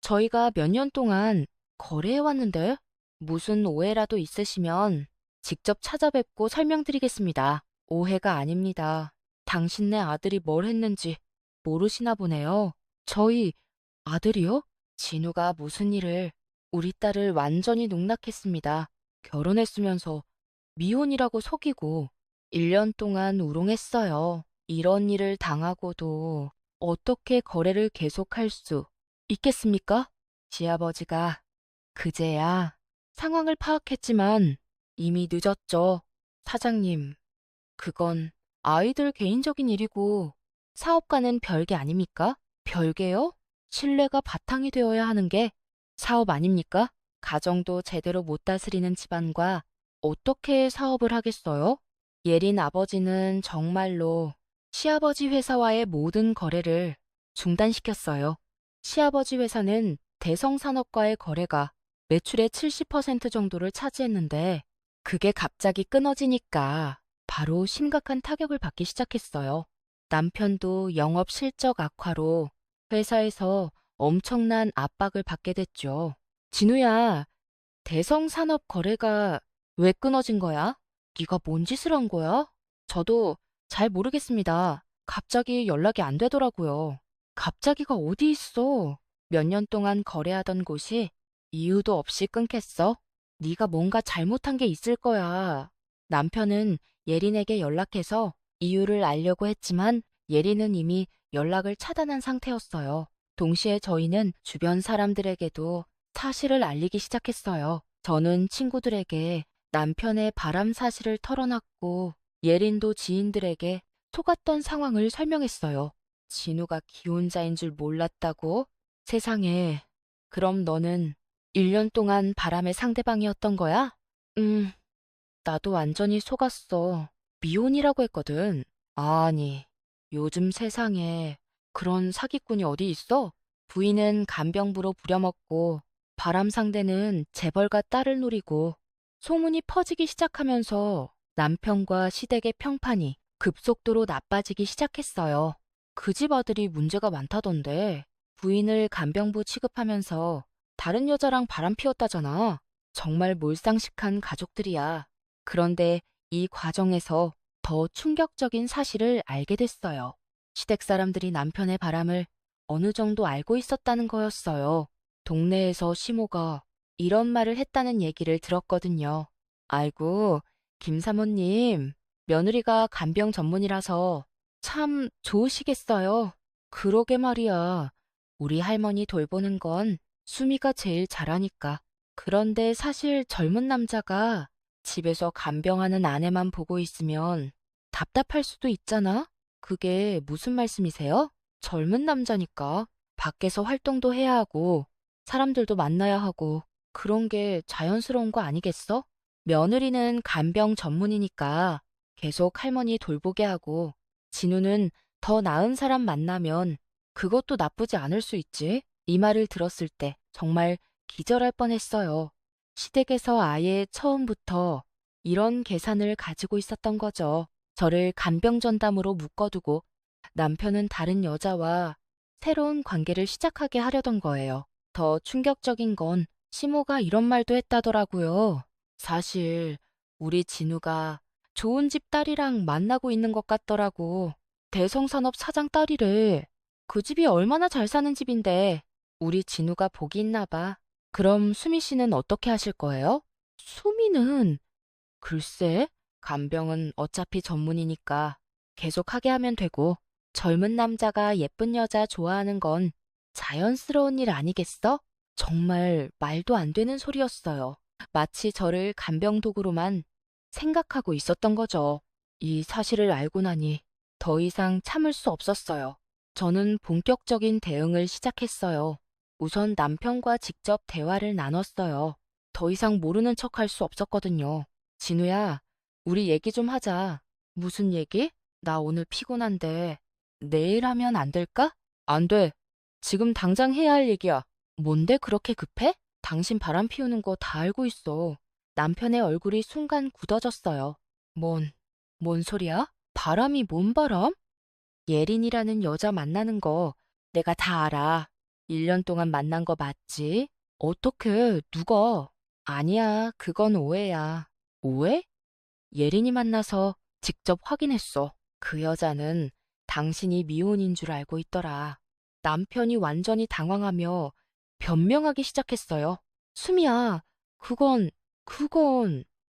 저희가 몇 년 동안 거래해왔는데 무슨 오해라도 있으시면 직접 찾아뵙고 설명드리겠습니다. 오해가 아닙니다. 당신네 아들이 뭘 했는지 모르시나 보네요. 저희 아들이요? 진우가 무슨 일을 우리 딸을 완전히 농락했습니다. 결혼했으면서 미혼이라고 속이고 1년 동안 우롱했어요. 이런 일을 당하고도 어떻게 거래를 계속할 수 있겠습니까? 시아버지가 그제야 상황을 파악했지만 이미 늦었죠. 사장님, 그건 아이들 개인적인 일이고 사업과는 별개 아닙니까? 별개요? 신뢰가 바탕이 되어야 하는 게 사업 아닙니까? 가정도 제대로 못 다스리는 집안과 어떻게 사업을 하겠어요? 예린 아버지는 정말로 시아버지 회사와의 모든 거래를 중단시켰어요. 시아버지 회사는 대성산업과의 거래가 매출의 70% 정도를 차지했는데 그게 갑자기 끊어지니까 바로 심각한 타격을 받기 시작했어요. 남편도 영업 실적 악화로 회사에서 엄청난 압박을 받게 됐죠. 진우야, 대성산업 거래가 왜 끊어진 거야? 네가 뭔 짓을 한 거야? 저도 잘 모르겠습니다. 갑자기 연락이 안 되더라고요. 갑자기가 어디 있어? 몇 년 동안 거래하던 곳이 이유도 없이 끊겼어? 네가 뭔가 잘못한 게 있을 거야. 남편은 예린에게 연락해서 이유를 알려고 했지만 예리는 이미 연락을 차단한 상태였어요. 동시에 저희는 주변 사람들에게도 사실을 알리기 시작했어요. 저는 친구들에게 남편의 바람 사실을 털어놨고 예린도 지인들에게 속았던 상황을 설명했어요. 진우가 기혼자인 줄 몰랐다고? 세상에. 그럼 너는 1년 동안 바람의 상대방이었던 거야? 음, 나도 완전히 속았어. 미혼이라고 했거든. 아니, 요즘 세상에 그런 사기꾼이 어디 있어? 부인은 간병부로 부려먹고 바람 상대는 재벌가 딸을 노리고 소문이 퍼지기 시작하면서 남편과 시댁의 평판이 급속도로 나빠지기 시작했어요. 그 집 아들이 문제가 많다던데 부인을 간병부 취급하면서 다른 여자랑 바람 피웠다잖아. 정말 몰상식한 가족들이야. 그런데 이 과정에서 더 충격적인 사실을 알게 됐어요. 시댁 사람들이 남편의 바람을 어느 정도 알고 있었다는 거였어요. 동네에서 시모가 이런 말을 했다는 얘기를 들었거든요. 아이고, 김 사모님, 며느리가 간병 전문이라서 참 좋으시겠어요. 그러게 말이야. 우리 할머니 돌보는 건 수미가 제일 잘하니까. 그런데 사실 젊은 남자가 집에서 간병하는 아내만 보고 있으면 답답할 수도 있잖아? 그게 무슨 말씀이세요? 젊은 남자니까 밖에서 활동도 해야 하고 사람들도 만나야 하고 그런 게 자연스러운 거 아니겠어? 며느리는 간병 전문이니까 계속 할머니 돌보게 하고 진우는 더 나은 사람 만나면 그것도 나쁘지 않을 수 있지. 이 말을 들었을 때 정말 기절할 뻔했어요. 시댁에서 아예 처음부터 이런 계산을 가지고 있었던 거죠. 저를 간병 전담으로 묶어두고 남편은 다른 여자와 새로운 관계를 시작하게 하려던 거예요. 더 충격적인 건 시모가 이런 말도 했다더라고요. 사실 우리 진우가 좋은 집 딸이랑 만나고 있는 것 같더라고. 대성산업 사장 딸이래. 그 집이 얼마나 잘 사는 집인데 우리 진우가 복이 있나 봐. 그럼 수미 씨는 어떻게 하실 거예요? 수미는 글쎄, 간병은 어차피 전문이니까 계속 하게 하면 되고 젊은 남자가 예쁜 여자 좋아하는 건 자연스러운 일 아니겠어? 정말 말도 안 되는 소리였어요. 마치 저를 간병 도구로만 생각하고 있었던 거죠. 이 사실을 알고 나니 더 이상 참을 수 없었어요. 저는 본격적인 대응을 시작했어요. 우선 남편과 직접 대화를 나눴어요. 더 이상 모르는 척 할 수 없었거든요. 진우야, 우리 얘기 좀 하자. 무슨 얘기? 나 오늘 피곤한데 내일 하면 안 될까? 안 돼. 지금 당장 해야 할 얘기야. 뭔데 그렇게 급해? 당신 바람 피우는 거 다 알고 있어. 남편의 얼굴이 순간 굳어졌어요. 뭔 소리야? 바람이 뭔 바람? 예린이라는 여자 만나는 거 내가 다 알아. 1년 동안 만난 거 맞지? 어떻게, 누가? 아니야, 그건 오해야. 오해? 예린이 만나서 직접 확인했어. 그 여자는 당신이 미혼인 줄 알고 있더라. 남편이 완전히 당황하며 변명하기 시작했어요. 수미야, 그건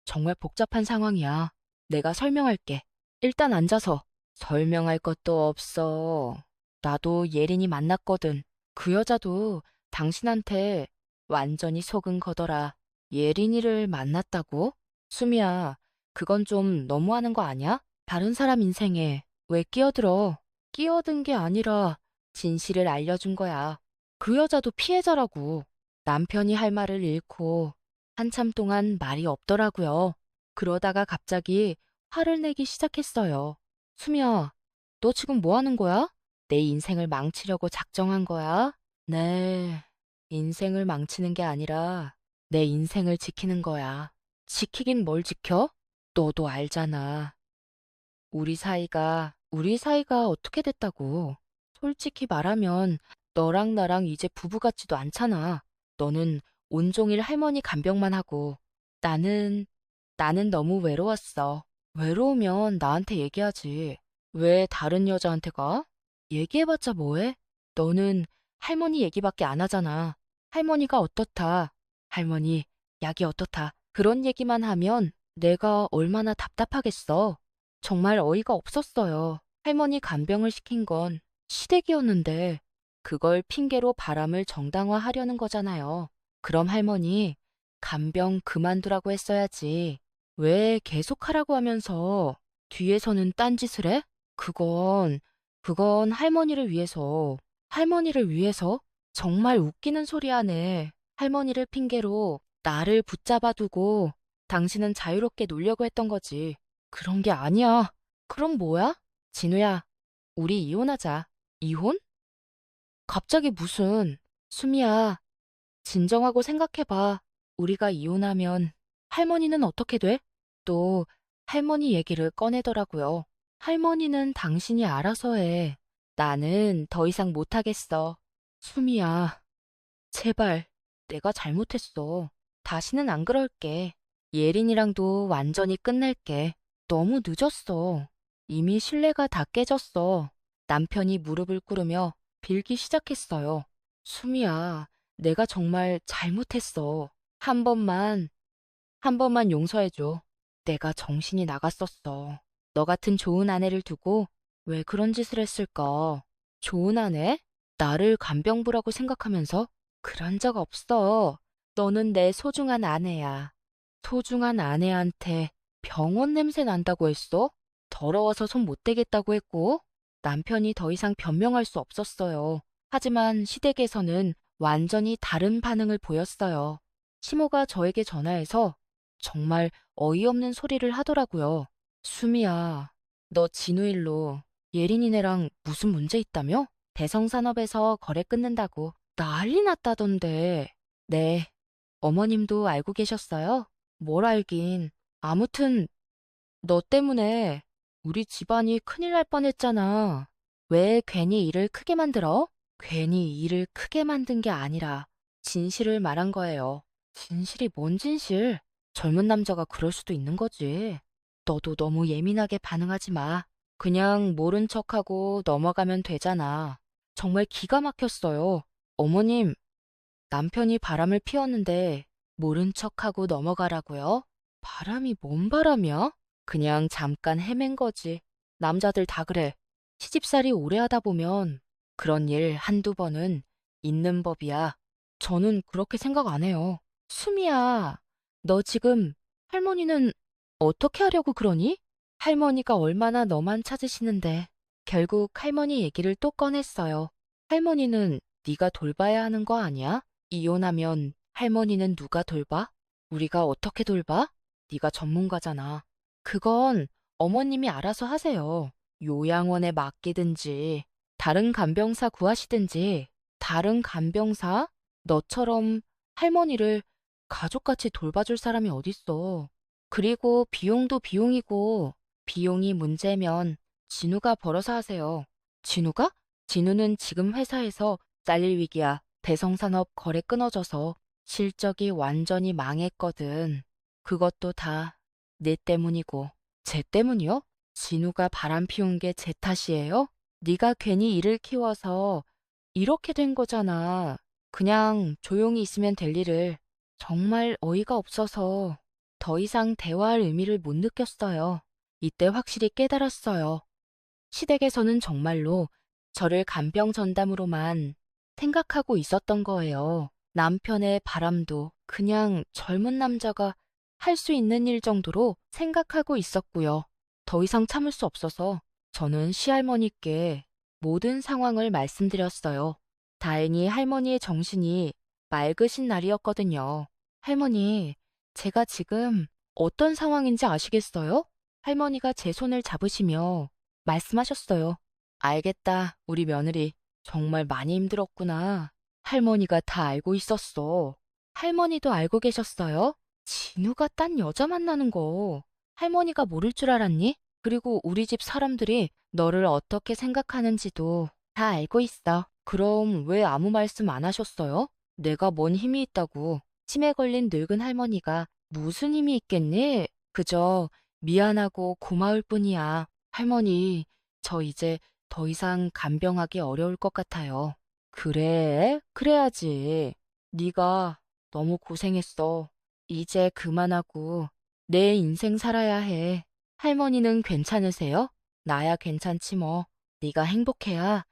정말 복잡한 상황이야. 내가 설명할게. 일단 앉아서. 설명할 것도 없어. 나도 예린이 만났거든. 그 여자도 당신한테 완전히 속은 거더라. 예린이를 만났다고? 수미야, 그건 좀 너무하는 거 아니야? 다른 사람 인생에 왜 끼어들어? 끼어든 게 아니라 진실을 알려준 거야. 그 여자도 피해자라고. 남편이 할 말을 잃고 한참 동안 말이 없더라고요. 그러다가 갑자기 화를 내기 시작했어요. 수미야, 너 지금 뭐 하는 거야? 내 인생을 망치려고 작정한 거야? 네, 인생을 망치는 게 아니라 내 인생을 지키는 거야. 지키긴 뭘 지켜? 너도 알잖아. 우리 사이가 어떻게 됐다고. 솔직히 말하면 너랑 나랑 이제 부부 같지도 않잖아. 너는 온종일 할머니 간병만 하고 나는 너무 외로웠어. 외로우면 나한테 얘기하지. 왜 다른 여자한테 가? 얘기해봤자 뭐해? 너는 할머니 얘기밖에 안 하잖아. 할머니가 어떻다. 할머니, 약이 어떻다. 그런 얘기만 하면 내가 얼마나 답답하겠어. 정말 어이가 없었어요. 할머니 간병을 시킨 건 시댁이었는데 그걸 핑계로 바람을 정당화하려는 거잖아요. 그럼 할머니 간병 그만두라고 했어야지. 왜 계속하라고 하면서 뒤에서는 딴짓을 해? 그건, 그건 할머니를 위해서 정말 웃기는 소리 하네. 할머니를 핑계로 나를 붙잡아 두고 당신은 자유롭게 놀려고 했던 거지. 그런 게 아니야. 그럼 뭐야? 진우야, 우리 이혼하자. 이혼? 갑자기 무슨, 수미야, 진정하고 생각해봐. 우리가 이혼하면 할머니는 어떻게 돼? 또 할머니 얘기를 꺼내더라고요. 할머니는 당신이 알아서 해. 나는 더 이상 못하겠어. 수미야, 제발, 내가 잘못했어. 다시는 안 그럴게. 예린이랑도 완전히 끝낼게. 너무 늦었어. 이미 신뢰가 다 깨졌어. 남편이 무릎을 꿇으며 빌기 시작했어요. 수미야, 내가 정말 잘못했어. 한 번만, 한 번만 용서해줘. 내가 정신이 나갔었어. 너 같은 좋은 아내를 두고 왜 그런 짓을 했을까? 좋은 아내? 나를 간병부라고 생각하면서? 그런 적 없어. 너는 내 소중한 아내야. 소중한 아내한테 병원 냄새 난다고 했어? 더러워서 손 못 대겠다고 했고? 남편이 더 이상 변명할 수 없었어요. 하지만 시댁에서는 완전히 다른 반응을 보였어요. 시모가 저에게 전화해서 정말 어이없는 소리를 하더라고요. 수미야, 너 진우일로 예린이네랑 무슨 문제 있다며? 대성산업에서 거래 끊는다고 난리 났다던데. 네, 어머님도 알고 계셨어요? 뭘 알긴. 아무튼 너 때문에 우리 집안이 큰일 날 뻔했잖아. 왜 괜히 일을 크게 만들어? 괜히 일을 크게 만든 게 아니라 진실을 말한 거예요. 진실이 뭔 진실? 젊은 남자가 그럴 수도 있는 거지. 너도 너무 예민하게 반응하지 마. 그냥 모른 척하고 넘어가면 되잖아. 정말 기가 막혔어요. 어머님, 남편이 바람을 피웠는데 모른 척하고 넘어가라고요? 바람이 뭔 바람이야? 그냥 잠깐 헤맨 거지. 남자들 다 그래. 시집살이 오래 하다 보면 그런 일 한두 번은 있는 법이야. 저는 그렇게 생각 안 해요. 수미야, 너 지금 할머니는 어떻게 하려고 그러니? 할머니가 얼마나 너만 찾으시는데 결국 할머니 얘기를 또 꺼냈어요. 할머니는 네가 돌봐야 하는 거 아니야? 이혼하면 할머니는 누가 돌봐? 우리가 어떻게 돌봐? 네가 전문가잖아. 그건 어머님이 알아서 하세요. 요양원에 맡기든지 다른 간병사 구하시든지. 다른 간병사? 너처럼 할머니를 가족같이 돌봐줄 사람이 어딨어. 그리고 비용도 비용이고 비용이 문제면 진우가 벌어서 하세요. 진우가? 진우는 지금 회사에서 잘릴 위기야. 대성산업 거래 끊어져서 실적이 완전히 망했거든. 그것도 다 내 때문이고. 제 때문이요? 진우가 바람 피운 게 제 탓이에요? 네가 괜히 일을 키워서 이렇게 된 거잖아. 그냥 조용히 있으면 될 일을. 정말 어이가 없어서 더 이상 대화할 의미를 못 느꼈어요. 이때 확실히 깨달았어요. 시댁에서는 정말로 저를 간병 전담으로만 생각하고 있었던 거예요. 남편의 바람도 그냥 젊은 남자가 할 수 있는 일 정도로 생각하고 있었고요. 더 이상 참을 수 없어서 저는 시할머니께 모든 상황을 말씀드렸어요. 다행히 할머니의 정신이 맑으신 날이었거든요. 할머니, 제가 지금 어떤 상황인지 아시겠어요? 할머니가 제 손을 잡으시며 말씀하셨어요. 알겠다, 우리 며느리. 정말 많이 힘들었구나. 할머니가 다 알고 있었어. 할머니도 알고 계셨어요? 진우가 딴 여자 만나는 거 할머니가 모를 줄 알았니? 그리고 우리 집 사람들이 너를 어떻게 생각하는지도 다 알고 있어. 그럼 왜 아무 말씀 안 하셨어요? 내가 뭔 힘이 있다고. 치매 걸린 늙은 할머니가 무슨 힘이 있겠니? 그저 미안하고 고마울 뿐이야. 할머니, 저 이제 더 이상 간병하기 어려울 것 같아요. 그래? 그래야지. 네가 너무 고생했어. 이제 그만하고 내 인생 살아야 해. 할머니는 괜찮으세요? 나야 괜찮지 뭐. 네가 행복해야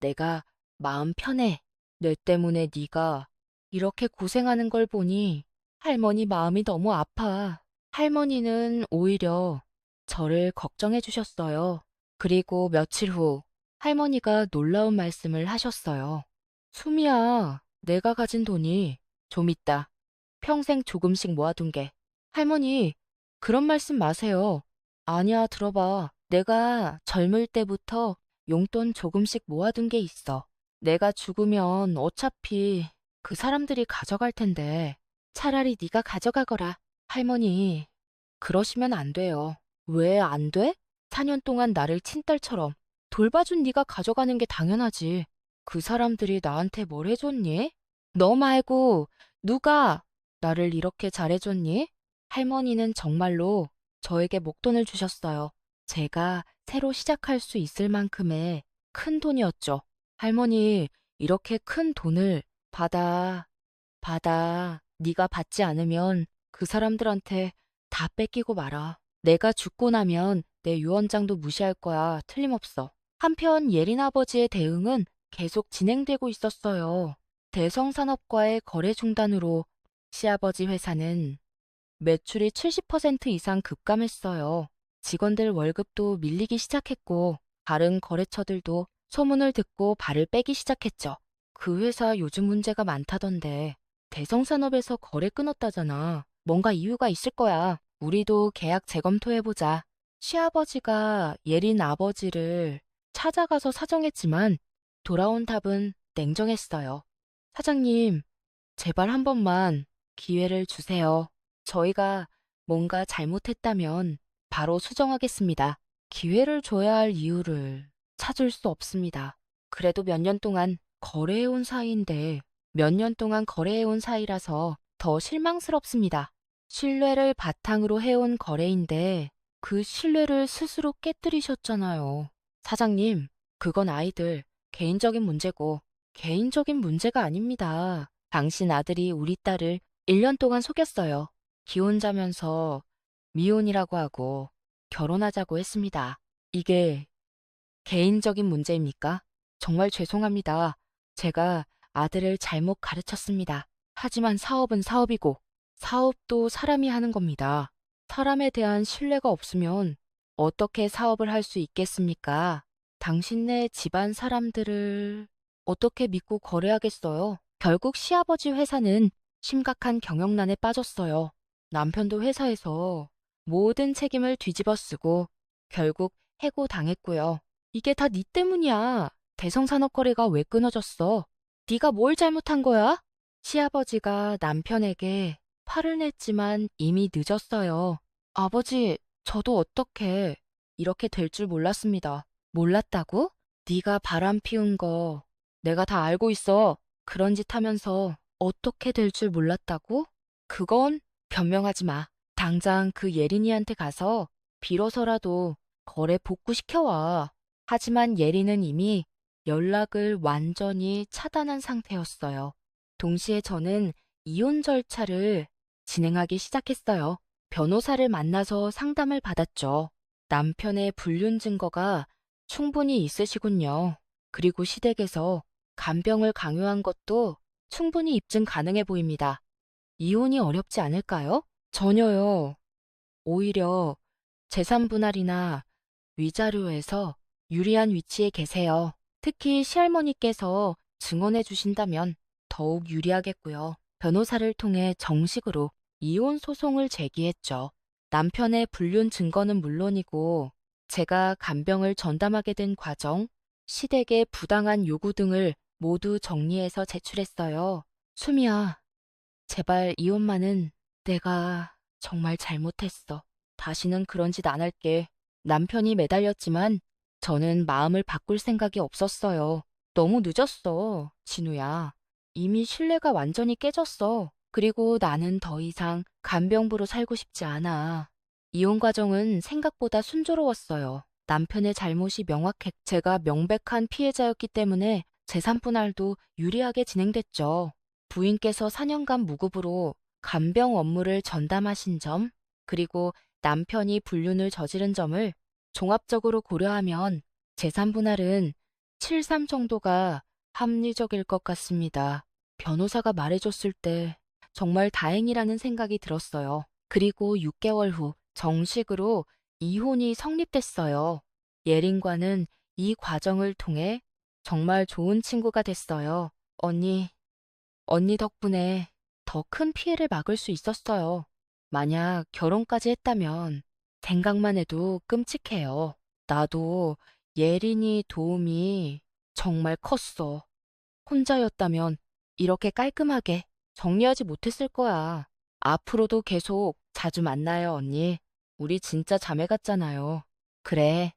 내가 마음 편해. 내 때문에 네가 이렇게 고생하는 걸 보니 할머니 마음이 너무 아파. 할머니는 오히려 저를 걱정해 주셨어요. 그리고 며칠 후 할머니가 놀라운 말씀을 하셨어요. 수미야, 내가 가진 돈이 좀 있다. 평생 조금씩 모아둔 게. 할머니, 그런 말씀 마세요. 아니야, 들어봐. 내가 젊을 때부터 용돈 조금씩 모아둔 게 있어. 내가 죽으면 어차피 그 사람들이 가져갈 텐데 차라리 네가 가져가거라. 할머니, 그러시면 안 돼요. 왜 안 돼? 4년 동안 나를 친딸처럼 돌봐준 네가 가져가는 게 당연하지. 그 사람들이 나한테 뭘 해줬니? 너 말고 누가 나를 이렇게 잘해줬니? 할머니는 정말로 저에게 목돈을 주셨어요. 제가 새로 시작할 수 있을 만큼의 큰 돈이었죠. 할머니, 이렇게 큰 돈을 받아. 네가 받지 않으면 그 사람들한테 다 뺏기고 말아. 내가 죽고 나면 내 유언장도 무시할 거야. 틀림없어. 한편 예린 아버지의 대응은 계속 진행되고 있었어요. 대성산업과의 거래 중단으로 시아버지 회사는 매출이 70% 이상 급감했어요. 직원들 월급도 밀리기 시작했고, 다른 거래처들도 소문을 듣고 발을 빼기 시작했죠. 그 회사 요즘 문제가 많다던데, 대성산업에서 거래 끊었다잖아. 뭔가 이유가 있을 거야. 우리도 계약 재검토해보자. 시아버지가 예린 아버지를 찾아가서 사정했지만, 돌아온 답은 냉정했어요. 사장님, 제발 한 번만 기회를 주세요. 저희가 뭔가 잘못했다면 바로 수정하겠습니다. 기회를 줘야 할 이유를 찾을 수 없습니다. 그래도 몇 년 동안 거래해온 사이인데 몇 년 동안 거래해온 사이라서 더 실망스럽습니다. 신뢰를 바탕으로 해온 거래인데 그 신뢰를 스스로 깨뜨리셨잖아요. 사장님, 그건 아이들 개인적인 문제고 개인적인 문제가 아닙니다. 당신 아들이 우리 딸을 1년 동안 속였어요. 기혼자면서 미혼이라고 하고 결혼하자고 했습니다. 이게 개인적인 문제입니까? 정말 죄송합니다. 제가 아들을 잘못 가르쳤습니다. 하지만 사업은 사업이고 사업도 사람이 하는 겁니다. 사람에 대한 신뢰가 없으면 어떻게 사업을 할 수 있겠습니까? 당신네 집안 사람들을 어떻게 믿고 거래하겠어요? 결국 시아버지 회사는 심각한 경영난에 빠졌어요. 남편도 회사에서 모든 책임을 뒤집어 쓰고 결국 해고당했고요. 이게 다 네 때문이야. 대성산업 거래가 왜 끊어졌어? 네가 뭘 잘못한 거야? 시아버지가 남편에게 화를 냈지만 이미 늦었어요. 아버지, 저도 어떻게 이렇게 될 줄 몰랐습니다. 몰랐다고? 네가 바람 피운 거 내가 다 알고 있어. 그런 짓 하면서 어떻게 될 줄 몰랐다고? 그건 변명하지 마. 당장 그 예린이한테 가서 빌어서라도 거래 복구시켜와. 하지만 예린은 이미 연락을 완전히 차단한 상태였어요. 동시에 저는 이혼 절차를 진행하기 시작했어요. 변호사를 만나서 상담을 받았죠. 남편의 불륜 증거가 충분히 있으시군요. 그리고 시댁에서 간병을 강요한 것도 충분히 입증 가능해 보입니다. 이혼이 어렵지 않을까요? 전혀요. 오히려 재산 분할이나 위자료에서 유리한 위치에 계세요. 특히 시할머니께서 증언해 주신다면 더욱 유리하겠고요. 변호사를 통해 정식으로 이혼 소송을 제기했죠. 남편의 불륜 증거는 물론이고 제가 간병을 전담하게 된 과정, 시댁의 부당한 요구 등을 모두 정리해서 제출했어요. 수미야, 제발 이혼만은 내가 정말 잘못했어. 다시는 그런 짓 안 할게. 남편이 매달렸지만 저는 마음을 바꿀 생각이 없었어요. 너무 늦었어, 진우야. 이미 신뢰가 완전히 깨졌어. 그리고 나는 더 이상 간병부로 살고 싶지 않아. 이혼 과정은 생각보다 순조로웠어요. 남편의 잘못이 제가 명백한 피해자였기 때문에 재산 분할도 유리하게 진행됐죠. 부인께서 4년간 무급으로 간병 업무를 전담하신 점, 그리고 남편이 불륜을 저지른 점을 종합적으로 고려하면 재산 분할은 7-3 정도가 합리적일 것 같습니다. 변호사가 말해줬을 때 정말 다행이라는 생각이 들었어요. 그리고 6개월 후 정식으로 이혼이 성립됐어요. 예린과는 이 과정을 통해 정말 좋은 친구가 됐어요. 언니 덕분에 더 큰 피해를 막을 수 있었어요. 만약 결혼까지 했다면 생각만 해도 끔찍해요. 나도 예린이 도움이 정말 컸어. 혼자였다면 이렇게 깔끔하게 정리하지 못했을 거야. 앞으로도 계속 자주 만나요, 언니. 우리 진짜 자매 같잖아요. 그래,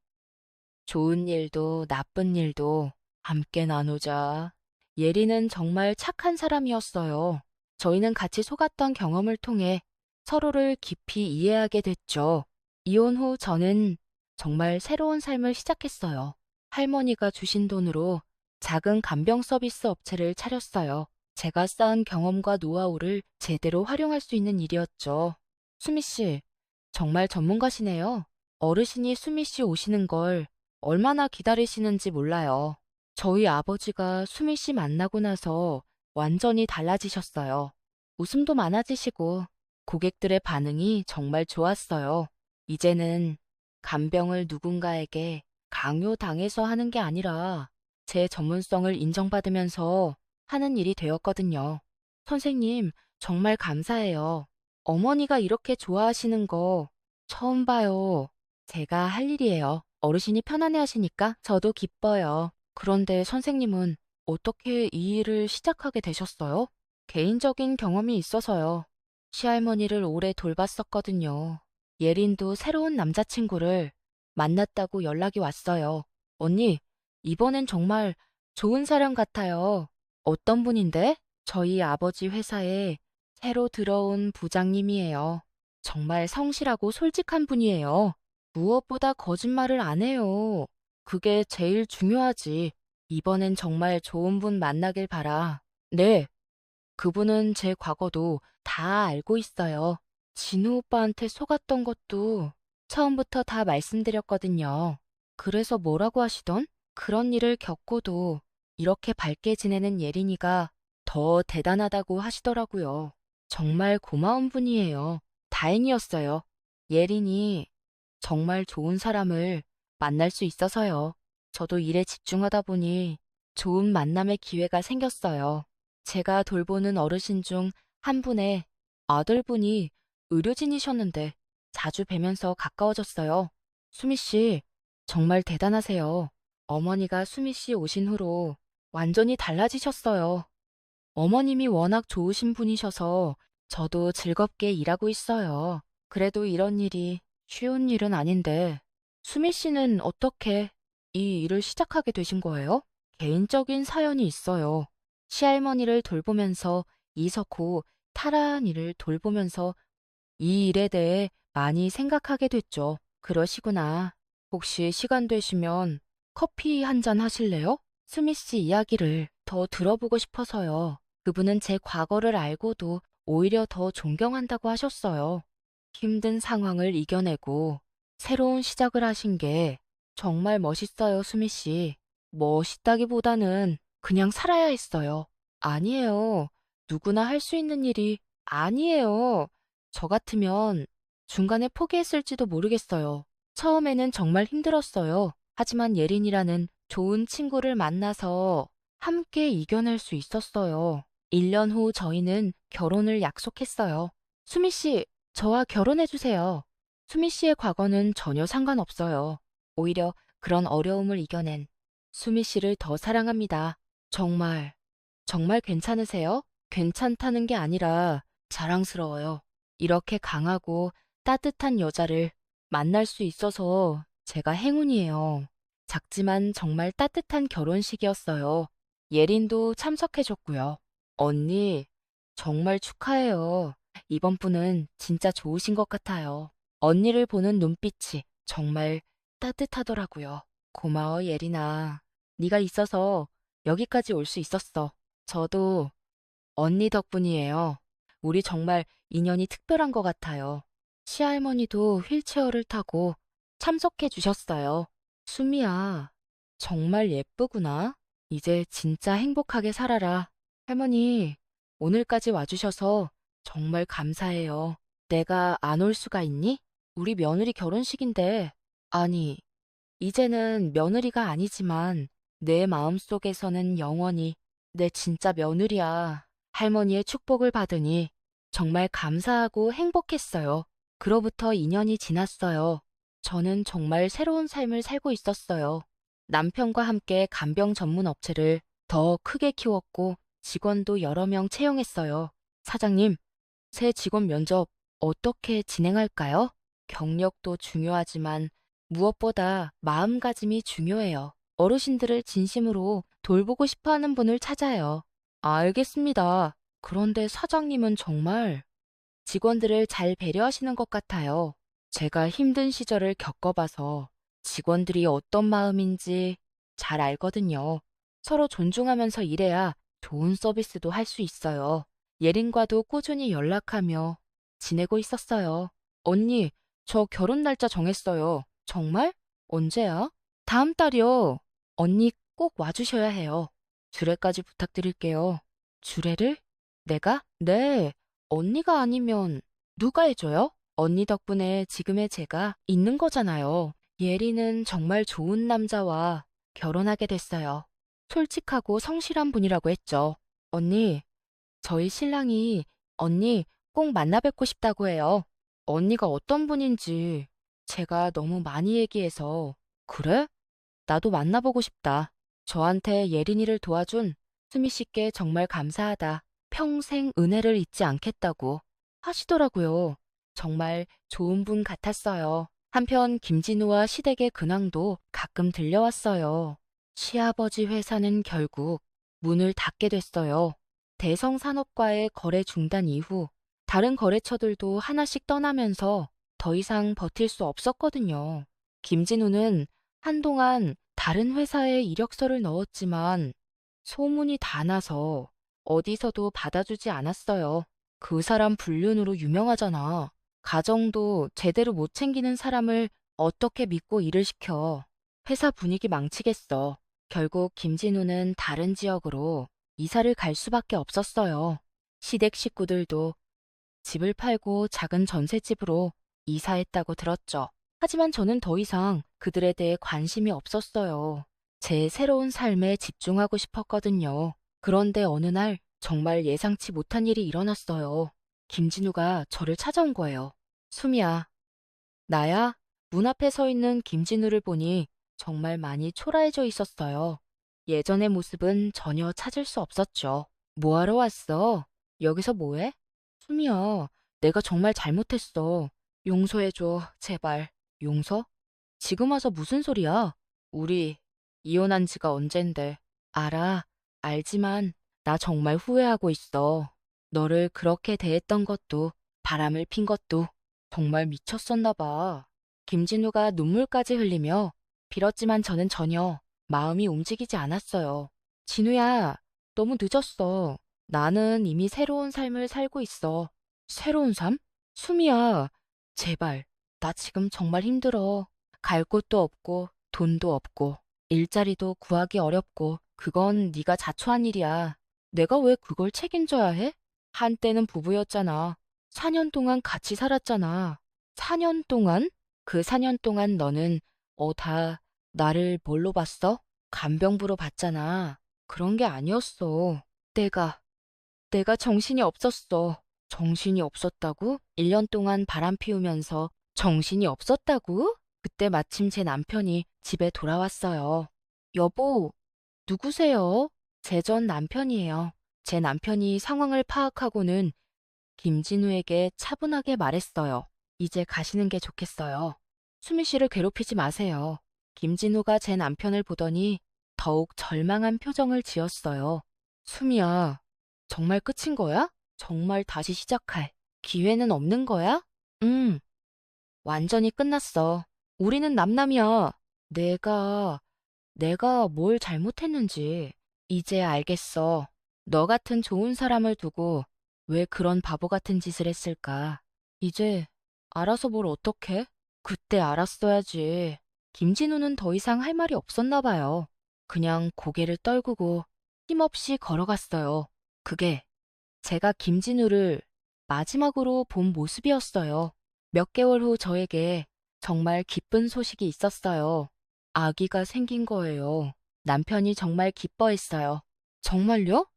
좋은 일도 나쁜 일도 함께 나누자. 예리는 정말 착한 사람이었어요. 저희는 같이 속았던 경험을 통해 서로를 깊이 이해하게 됐죠. 이혼 후 저는 정말 새로운 삶을 시작했어요. 할머니가 주신 돈으로 작은 간병 서비스 업체를 차렸어요. 제가 쌓은 경험과 노하우를 제대로 활용할 수 있는 일이었죠. 수미 씨, 정말 전문가시네요. 어르신이 수미 씨 오시는 걸 얼마나 기다리시는지 몰라요. 저희 아버지가 수미 씨 만나고 나서 완전히 달라지셨어요. 웃음도 많아지시고 고객들의 반응이 정말 좋았어요. 이제는 간병을 누군가에게 강요당해서 하는 게 아니라 제 전문성을 인정받으면서 하는 일이 되었거든요. 선생님, 정말 감사해요. 어머니가 이렇게 좋아하시는 거 처음 봐요. 제가 할 일이에요. 어르신이 편안해 하시니까 저도 기뻐요. 그런데 선생님은 어떻게 이 일을 시작하게 되셨어요? 개인적인 경험이 있어서요. 시할머니를 오래 돌봤었거든요. 예린도 새로운 남자친구를 만났다고 연락이 왔어요. 언니, 이번엔 정말 좋은 사람 같아요. 어떤 분인데? 저희 아버지 회사에 새로 들어온 부장님이에요. 정말 성실하고 솔직한 분이에요. 무엇보다 거짓말을 안 해요. 그게 제일 중요하지. 이번엔 정말 좋은 분 만나길 바라. 네, 그분은 제 과거도 다 알고 있어요. 진우 오빠한테 속았던 것도 처음부터 다 말씀드렸거든요. 그래서 뭐라고 하시던? 그런 일을 겪고도 이렇게 밝게 지내는 예린이가 더 대단하다고 하시더라고요. 정말 고마운 분이에요. 다행이었어요. 예린이 정말 좋은 사람을 만날 수 있어서요. 저도 일에 집중하다 보니 좋은 만남의 기회가 생겼어요. 제가 돌보는 어르신 중 한 분의 아들분이 의료진이셨는데 자주 뵈면서 가까워졌어요. 수미 씨, 정말 대단하세요. 어머니가 수미 씨 오신 후로 완전히 달라지셨어요. 어머님이 워낙 좋으신 분이셔서 저도 즐겁게 일하고 있어요. 그래도 이런 일이 쉬운 일은 아닌데, 수미 씨는 어떻게 이 일을 시작하게 되신 거예요? 개인적인 사연이 있어요. 시할머니를 돌보면서 이석호 탈환 일을 돌보면서 이 일에 대해 많이 생각하게 됐죠. 그러시구나. 혹시 시간 되시면 커피 한 잔 하실래요? 수미 씨 이야기를 더 들어보고 싶어서요. 그분은 제 과거를 알고도 오히려 더 존경한다고 하셨어요. 힘든 상황을 이겨내고 새로운 시작을 하신 게 정말 멋있어요, 수미 씨. 멋있다기보다는 그냥 살아야 했어요. 아니에요. 누구나 할 수 있는 일이 아니에요. 저 같으면 중간에 포기했을지도 모르겠어요. 처음에는 정말 힘들었어요. 하지만 예린이라는 좋은 친구를 만나서 함께 이겨낼 수 있었어요. 1년 후 저희는 결혼을 약속했어요. 수미 씨, 저와 결혼해주세요. 수미 씨의 과거는 전혀 상관없어요. 오히려 그런 어려움을 이겨낸 수미 씨를 더 사랑합니다. 정말, 정말 괜찮으세요? 괜찮다는 게 아니라 자랑스러워요. 이렇게 강하고 따뜻한 여자를 만날 수 있어서 제가 행운이에요. 작지만 정말 따뜻한 결혼식이었어요. 예린도 참석해줬고요. 언니, 정말 축하해요. 이번 분은 진짜 좋으신 것 같아요. 언니를 보는 눈빛이 정말 따뜻하더라고요. 고마워, 예린아. 네가 있어서 여기까지 올 수 있었어. 저도 언니 덕분이에요. 우리 정말 인연이 특별한 것 같아요. 시할머니도 휠체어를 타고 참석해 주셨어요. 수미야, 정말 예쁘구나. 이제 진짜 행복하게 살아라. 할머니, 오늘까지 와주셔서 정말 감사해요. 내가 안 올 수가 있니? 우리 며느리 결혼식인데. 아니, 이제는 며느리가 아니지만 내 마음속에서는 영원히 내 진짜 며느리야. 할머니의 축복을 받으니 정말 감사하고 행복했어요. 그로부터 2년이 지났어요. 저는 정말 새로운 삶을 살고 있었어요. 남편과 함께 간병 전문 업체를 더 크게 키웠고 직원도 여러 명 채용했어요. 사장님, 새 직원 면접 어떻게 진행할까요? 경력도 중요하지만 무엇보다 마음가짐이 중요해요. 어르신들을 진심으로 돌보고 싶어 하는 분을 찾아요. 알겠습니다. 그런데 사장님은 정말 직원들을 잘 배려하시는 것 같아요. 제가 힘든 시절을 겪어봐서 직원들이 어떤 마음인지 잘 알거든요. 서로 존중하면서 일해야 좋은 서비스도 할 수 있어요. 예린과도 꾸준히 연락하며 지내고 있었어요. 언니, 저 결혼 날짜 정했어요. 정말? 언제야? 다음 달이요. 언니 꼭 와주셔야 해요. 주례까지 부탁드릴게요. 주례를? 내가? 네. 언니가 아니면 누가 해줘요? 언니 덕분에 지금의 제가 있는 거잖아요. 예리는 정말 좋은 남자와 결혼하게 됐어요. 솔직하고 성실한 분이라고 했죠. 언니, 저희 신랑이 언니 꼭 만나 뵙고 싶다고 해요. 언니가 어떤 분인지 제가 너무 많이 얘기해서. 그래? 나도 만나보고 싶다. 저한테 예린이를 도와준 수미 씨께 정말 감사하다. 평생 은혜를 잊지 않겠다고 하시더라고요. 정말 좋은 분 같았어요. 한편 김진우와 시댁의 근황도 가끔 들려왔어요. 시아버지 회사는 결국 문을 닫게 됐어요. 대성산업과의 거래 중단 이후 다른 거래처들도 하나씩 떠나면서 더 이상 버틸 수 없었거든요. 김진우는 한동안 다른 회사에 이력서를 넣었지만 소문이 다 나서 어디서도 받아주지 않았어요. 그 사람 불륜으로 유명하잖아. 가정도 제대로 못 챙기는 사람을 어떻게 믿고 일을 시켜. 회사 분위기 망치겠어. 결국 김진우는 다른 지역으로 이사를 갈 수밖에 없었어요. 시댁 식구들도 집을 팔고 작은 전셋집으로 이사했다고 들었죠. 하지만 저는 더 이상 그들에 대해 관심이 없었어요. 제 새로운 삶에 집중하고 싶었거든요. 그런데 어느 날 정말 예상치 못한 일이 일어났어요. 김진우가 저를 찾아온 거예요. 수미야, 나야? 문 앞에 서 있는 김진우를 보니 정말 많이 초라해져 있었어요. 예전의 모습은 전혀 찾을 수 없었죠. 뭐하러 왔어? 여기서 뭐해? 수미야, 내가 정말 잘못했어. 용서해줘, 제발. 용서? 지금 와서 무슨 소리야? 우리 이혼한 지가 언젠데. 알아, 알지만 나 정말 후회하고 있어. 너를 그렇게 대했던 것도 바람을 핀 것도 정말 미쳤었나 봐. 김진우가 눈물까지 흘리며 빌었지만 저는 전혀 마음이 움직이지 않았어요. 진우야, 너무 늦었어. 나는 이미 새로운 삶을 살고 있어. 새로운 삶? 수미야, 제발. 나 지금 정말 힘들어. 갈 곳도 없고 돈도 없고 일자리도 구하기 어렵고 그건 네가 자초한 일이야. 내가 왜 그걸 책임져야 해? 한때는 부부였잖아. 4년 동안 같이 살았잖아. 4년 동안? 그 4년 동안 너는 다 나를 뭘로 봤어? 간병부로 봤잖아. 그런 게 아니었어. 내가 정신이 없었어. 정신이 없었다고? 1년 동안 바람 피우면서 정신이 없었다고? 그때 마침 제 남편이 집에 돌아왔어요. 여보, 누구세요? 제 전 남편이에요. 제 남편이 상황을 파악하고는 김진우에게 차분하게 말했어요. 이제 가시는 게 좋겠어요. 수미 씨를 괴롭히지 마세요. 김진우가 제 남편을 보더니 더욱 절망한 표정을 지었어요. 수미야, 정말 끝인 거야? 정말 다시 시작할 기회는 없는 거야? 응, 완전히 끝났어. 우리는 남남이야. 내가 뭘 잘못했는지 이제 알겠어. 너 같은 좋은 사람을 두고 왜 그런 바보 같은 짓을 했을까? 이제 알아서 뭘 어떡해? 그때 알았어야지. 김진우는 더 이상 할 말이 없었나 봐요. 그냥 고개를 떨구고 힘없이 걸어갔어요. 그게 제가 김진우를 마지막으로 본 모습이었어요. 몇 개월 후 저에게 정말 기쁜 소식이 있었어요. 아기가 생긴 거예요. 남편이 정말 기뻐했어요. 정말요?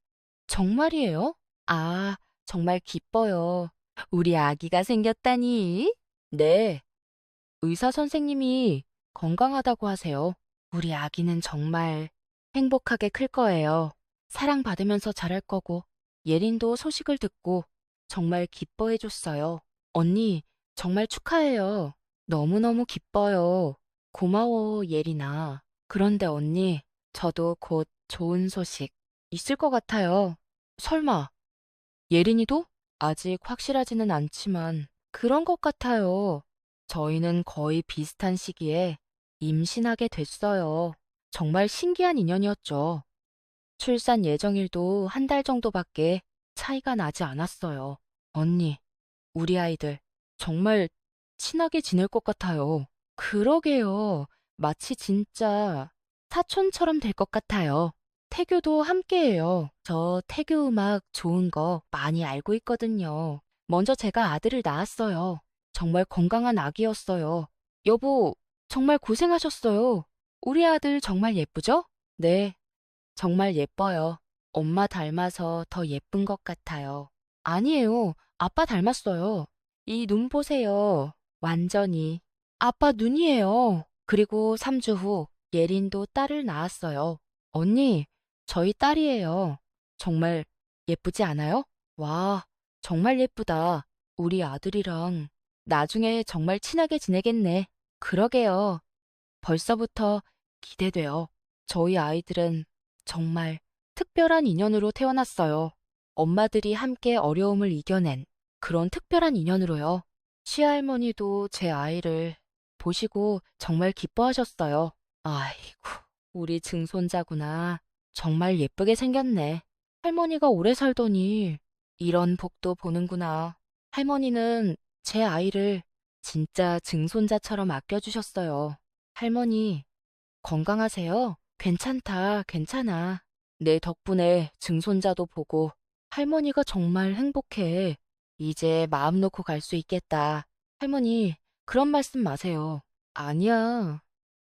정말이에요? 아, 정말 기뻐요. 우리 아기가 생겼다니. 네, 의사 선생님이 건강하다고 하세요. 우리 아기는 정말 행복하게 클 거예요. 사랑받으면서 자랄 거고, 예린도 소식을 듣고 정말 기뻐해 줬어요. 언니, 정말 축하해요. 너무너무 기뻐요. 고마워, 예린아. 그런데 언니, 저도 곧 좋은 소식 있을 것 같아요. 설마, 예린이도? 아직 확실하지는 않지만 그런 것 같아요. 저희는 거의 비슷한 시기에 임신하게 됐어요. 정말 신기한 인연이었죠. 출산 예정일도 한 달 정도밖에 차이가 나지 않았어요. 언니, 우리 아이들 정말 친하게 지낼 것 같아요. 그러게요. 마치 진짜 사촌처럼 될 것 같아요. 태교도 함께해요. 저 태교 음악 좋은 거 많이 알고 있거든요. 먼저 제가 아들을 낳았어요. 정말 건강한 아기였어요. 여보, 정말 고생하셨어요. 우리 아들 정말 예쁘죠? 네, 정말 예뻐요. 엄마 닮아서 더 예쁜 것 같아요. 아니에요. 아빠 닮았어요. 이 눈 보세요. 완전히. 아빠 눈이에요. 그리고 3주 후 예린도 딸을 낳았어요. 언니, 저희 딸이에요. 정말 예쁘지 않아요? 와, 정말 예쁘다. 우리 아들이랑 나중에 정말 친하게 지내겠네. 그러게요. 벌써부터 기대돼요. 저희 아이들은 정말 특별한 인연으로 태어났어요. 엄마들이 함께 어려움을 이겨낸 그런 특별한 인연으로요. 시할머니도 제 아이를 보시고 정말 기뻐하셨어요. 아이고, 우리 증손자구나. 정말 예쁘게 생겼네. 할머니가 오래 살더니 이런 복도 보는구나. 할머니는 제 아이를 진짜 증손자처럼 아껴주셨어요. 할머니, 건강하세요? 괜찮다, 괜찮아. 내 덕분에 증손자도 보고 할머니가 정말 행복해. 이제 마음 놓고 갈 수 있겠다. 할머니, 그런 말씀 마세요. 아니야,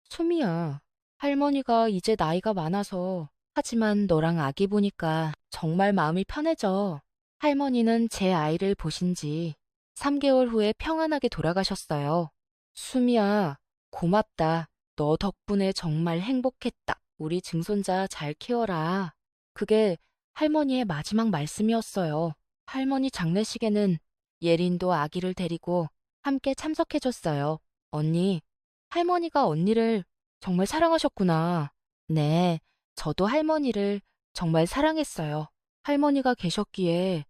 수미야. 할머니가 이제 나이가 많아서 하지만 너랑 아기 보니까 정말 마음이 편해져. 할머니는 제 아이를 보신 지 3개월 후에 평안하게 돌아가셨어요. 수미야, 고맙다. 너 덕분에 정말 행복했다. 우리 증손자 잘 키워라. 그게 할머니의 마지막 말씀이었어요. 할머니 장례식에는 예린도 아기를 데리고 함께 참석해줬어요. 언니, 할머니가 언니를 정말 사랑하셨구나. 네, 저도 할머니를 정말 사랑했어요. 할머니가 계셨기에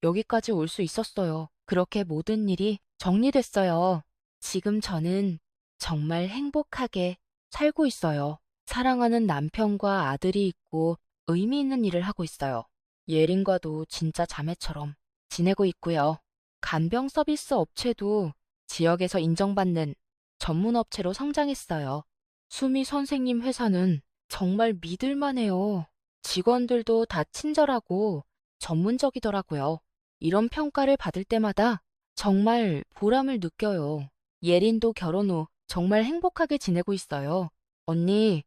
여기까지 올 수 있었어요. 그렇게 모든 일이 정리됐어요. 지금 저는 정말 행복하게 살고 있어요. 사랑하는 남편과 아들이 있고 의미 있는 일을 하고 있어요. 예린과도 진짜 자매처럼 지내고 있고요. 간병 서비스 업체도 지역에서 인정받는 전문 업체로 성장했어요. 수미 선생님 회사는 정말 믿을만해요. 직원들도 다 친절하고 전문적이더라고요. 이런 평가를 받을 때마다 정말 보람을 느껴요. 예린도 결혼 후 정말 행복하게 지내고 있어요. 언니,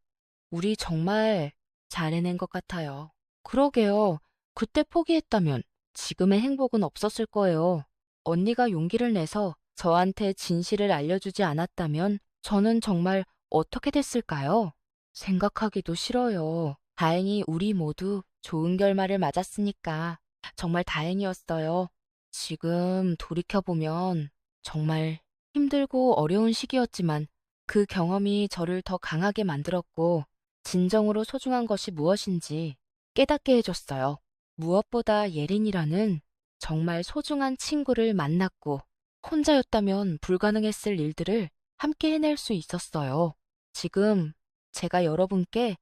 우리 정말 잘 해낸 것 같아요. 그러게요. 그때 포기했다면 지금의 행복은 없었을 거예요. 언니가 용기를 내서 저한테 진실을 알려주지 않았다면 저는 정말 어떻게 됐을까요? 생각하기도 싫어요. 다행히 우리 모두 좋은 결말을 맞았으니까 정말 다행이었어요. 지금 돌이켜보면 정말 힘들고 어려운 시기였지만 그 경험이 저를 더 강하게 만들었고 진정으로 소중한 것이 무엇인지 깨닫게 해줬어요. 무엇보다 예린이라는 정말 소중한 친구를 만났고 혼자였다면 불가능했을 일들을 함께 해낼 수 있었어요. 지금 제가 여러분께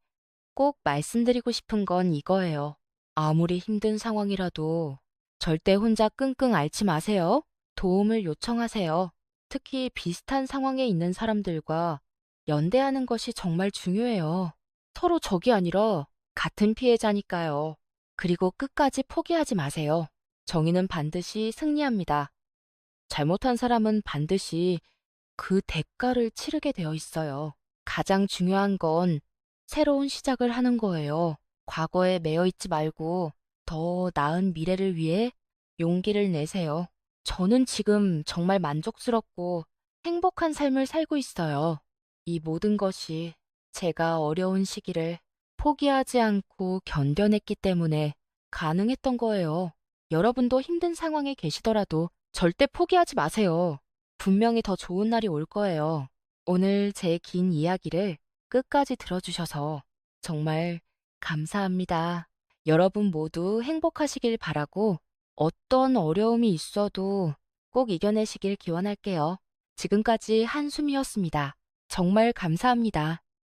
꼭 말씀드리고 싶은 건 이거예요. 아무리 힘든 상황이라도 절대 혼자 끙끙 앓지 마세요. 도움을 요청하세요. 특히 비슷한 상황에 있는 사람들과 연대하는 것이 정말 중요해요. 서로 적이 아니라 같은 피해자니까요. 그리고 끝까지 포기하지 마세요. 정의는 반드시 승리합니다. 잘못한 사람은 반드시 그 대가를 치르게 되어 있어요. 가장 중요한 건 새로운 시작을 하는 거예요. 과거에 매여 있지 말고 더 나은 미래를 위해 용기를 내세요. 저는 지금 정말 만족스럽고 행복한 삶을 살고 있어요. 이 모든 것이 제가 어려운 시기를 포기하지 않고 견뎌냈기 때문에 가능했던 거예요. 여러분도 힘든 상황에 계시더라도 절대 포기하지 마세요. 분명히 더 좋은 날이 올 거예요. 오늘 제 긴 이야기를 끝까지 들어주셔서 정말 감사합니다. 여러분 모두 행복하시길 바라고 어떤 어려움이 있어도 꼭 이겨내시길 기원할게요. 지금까지 한숨이었습니다. 정말 감사합니다.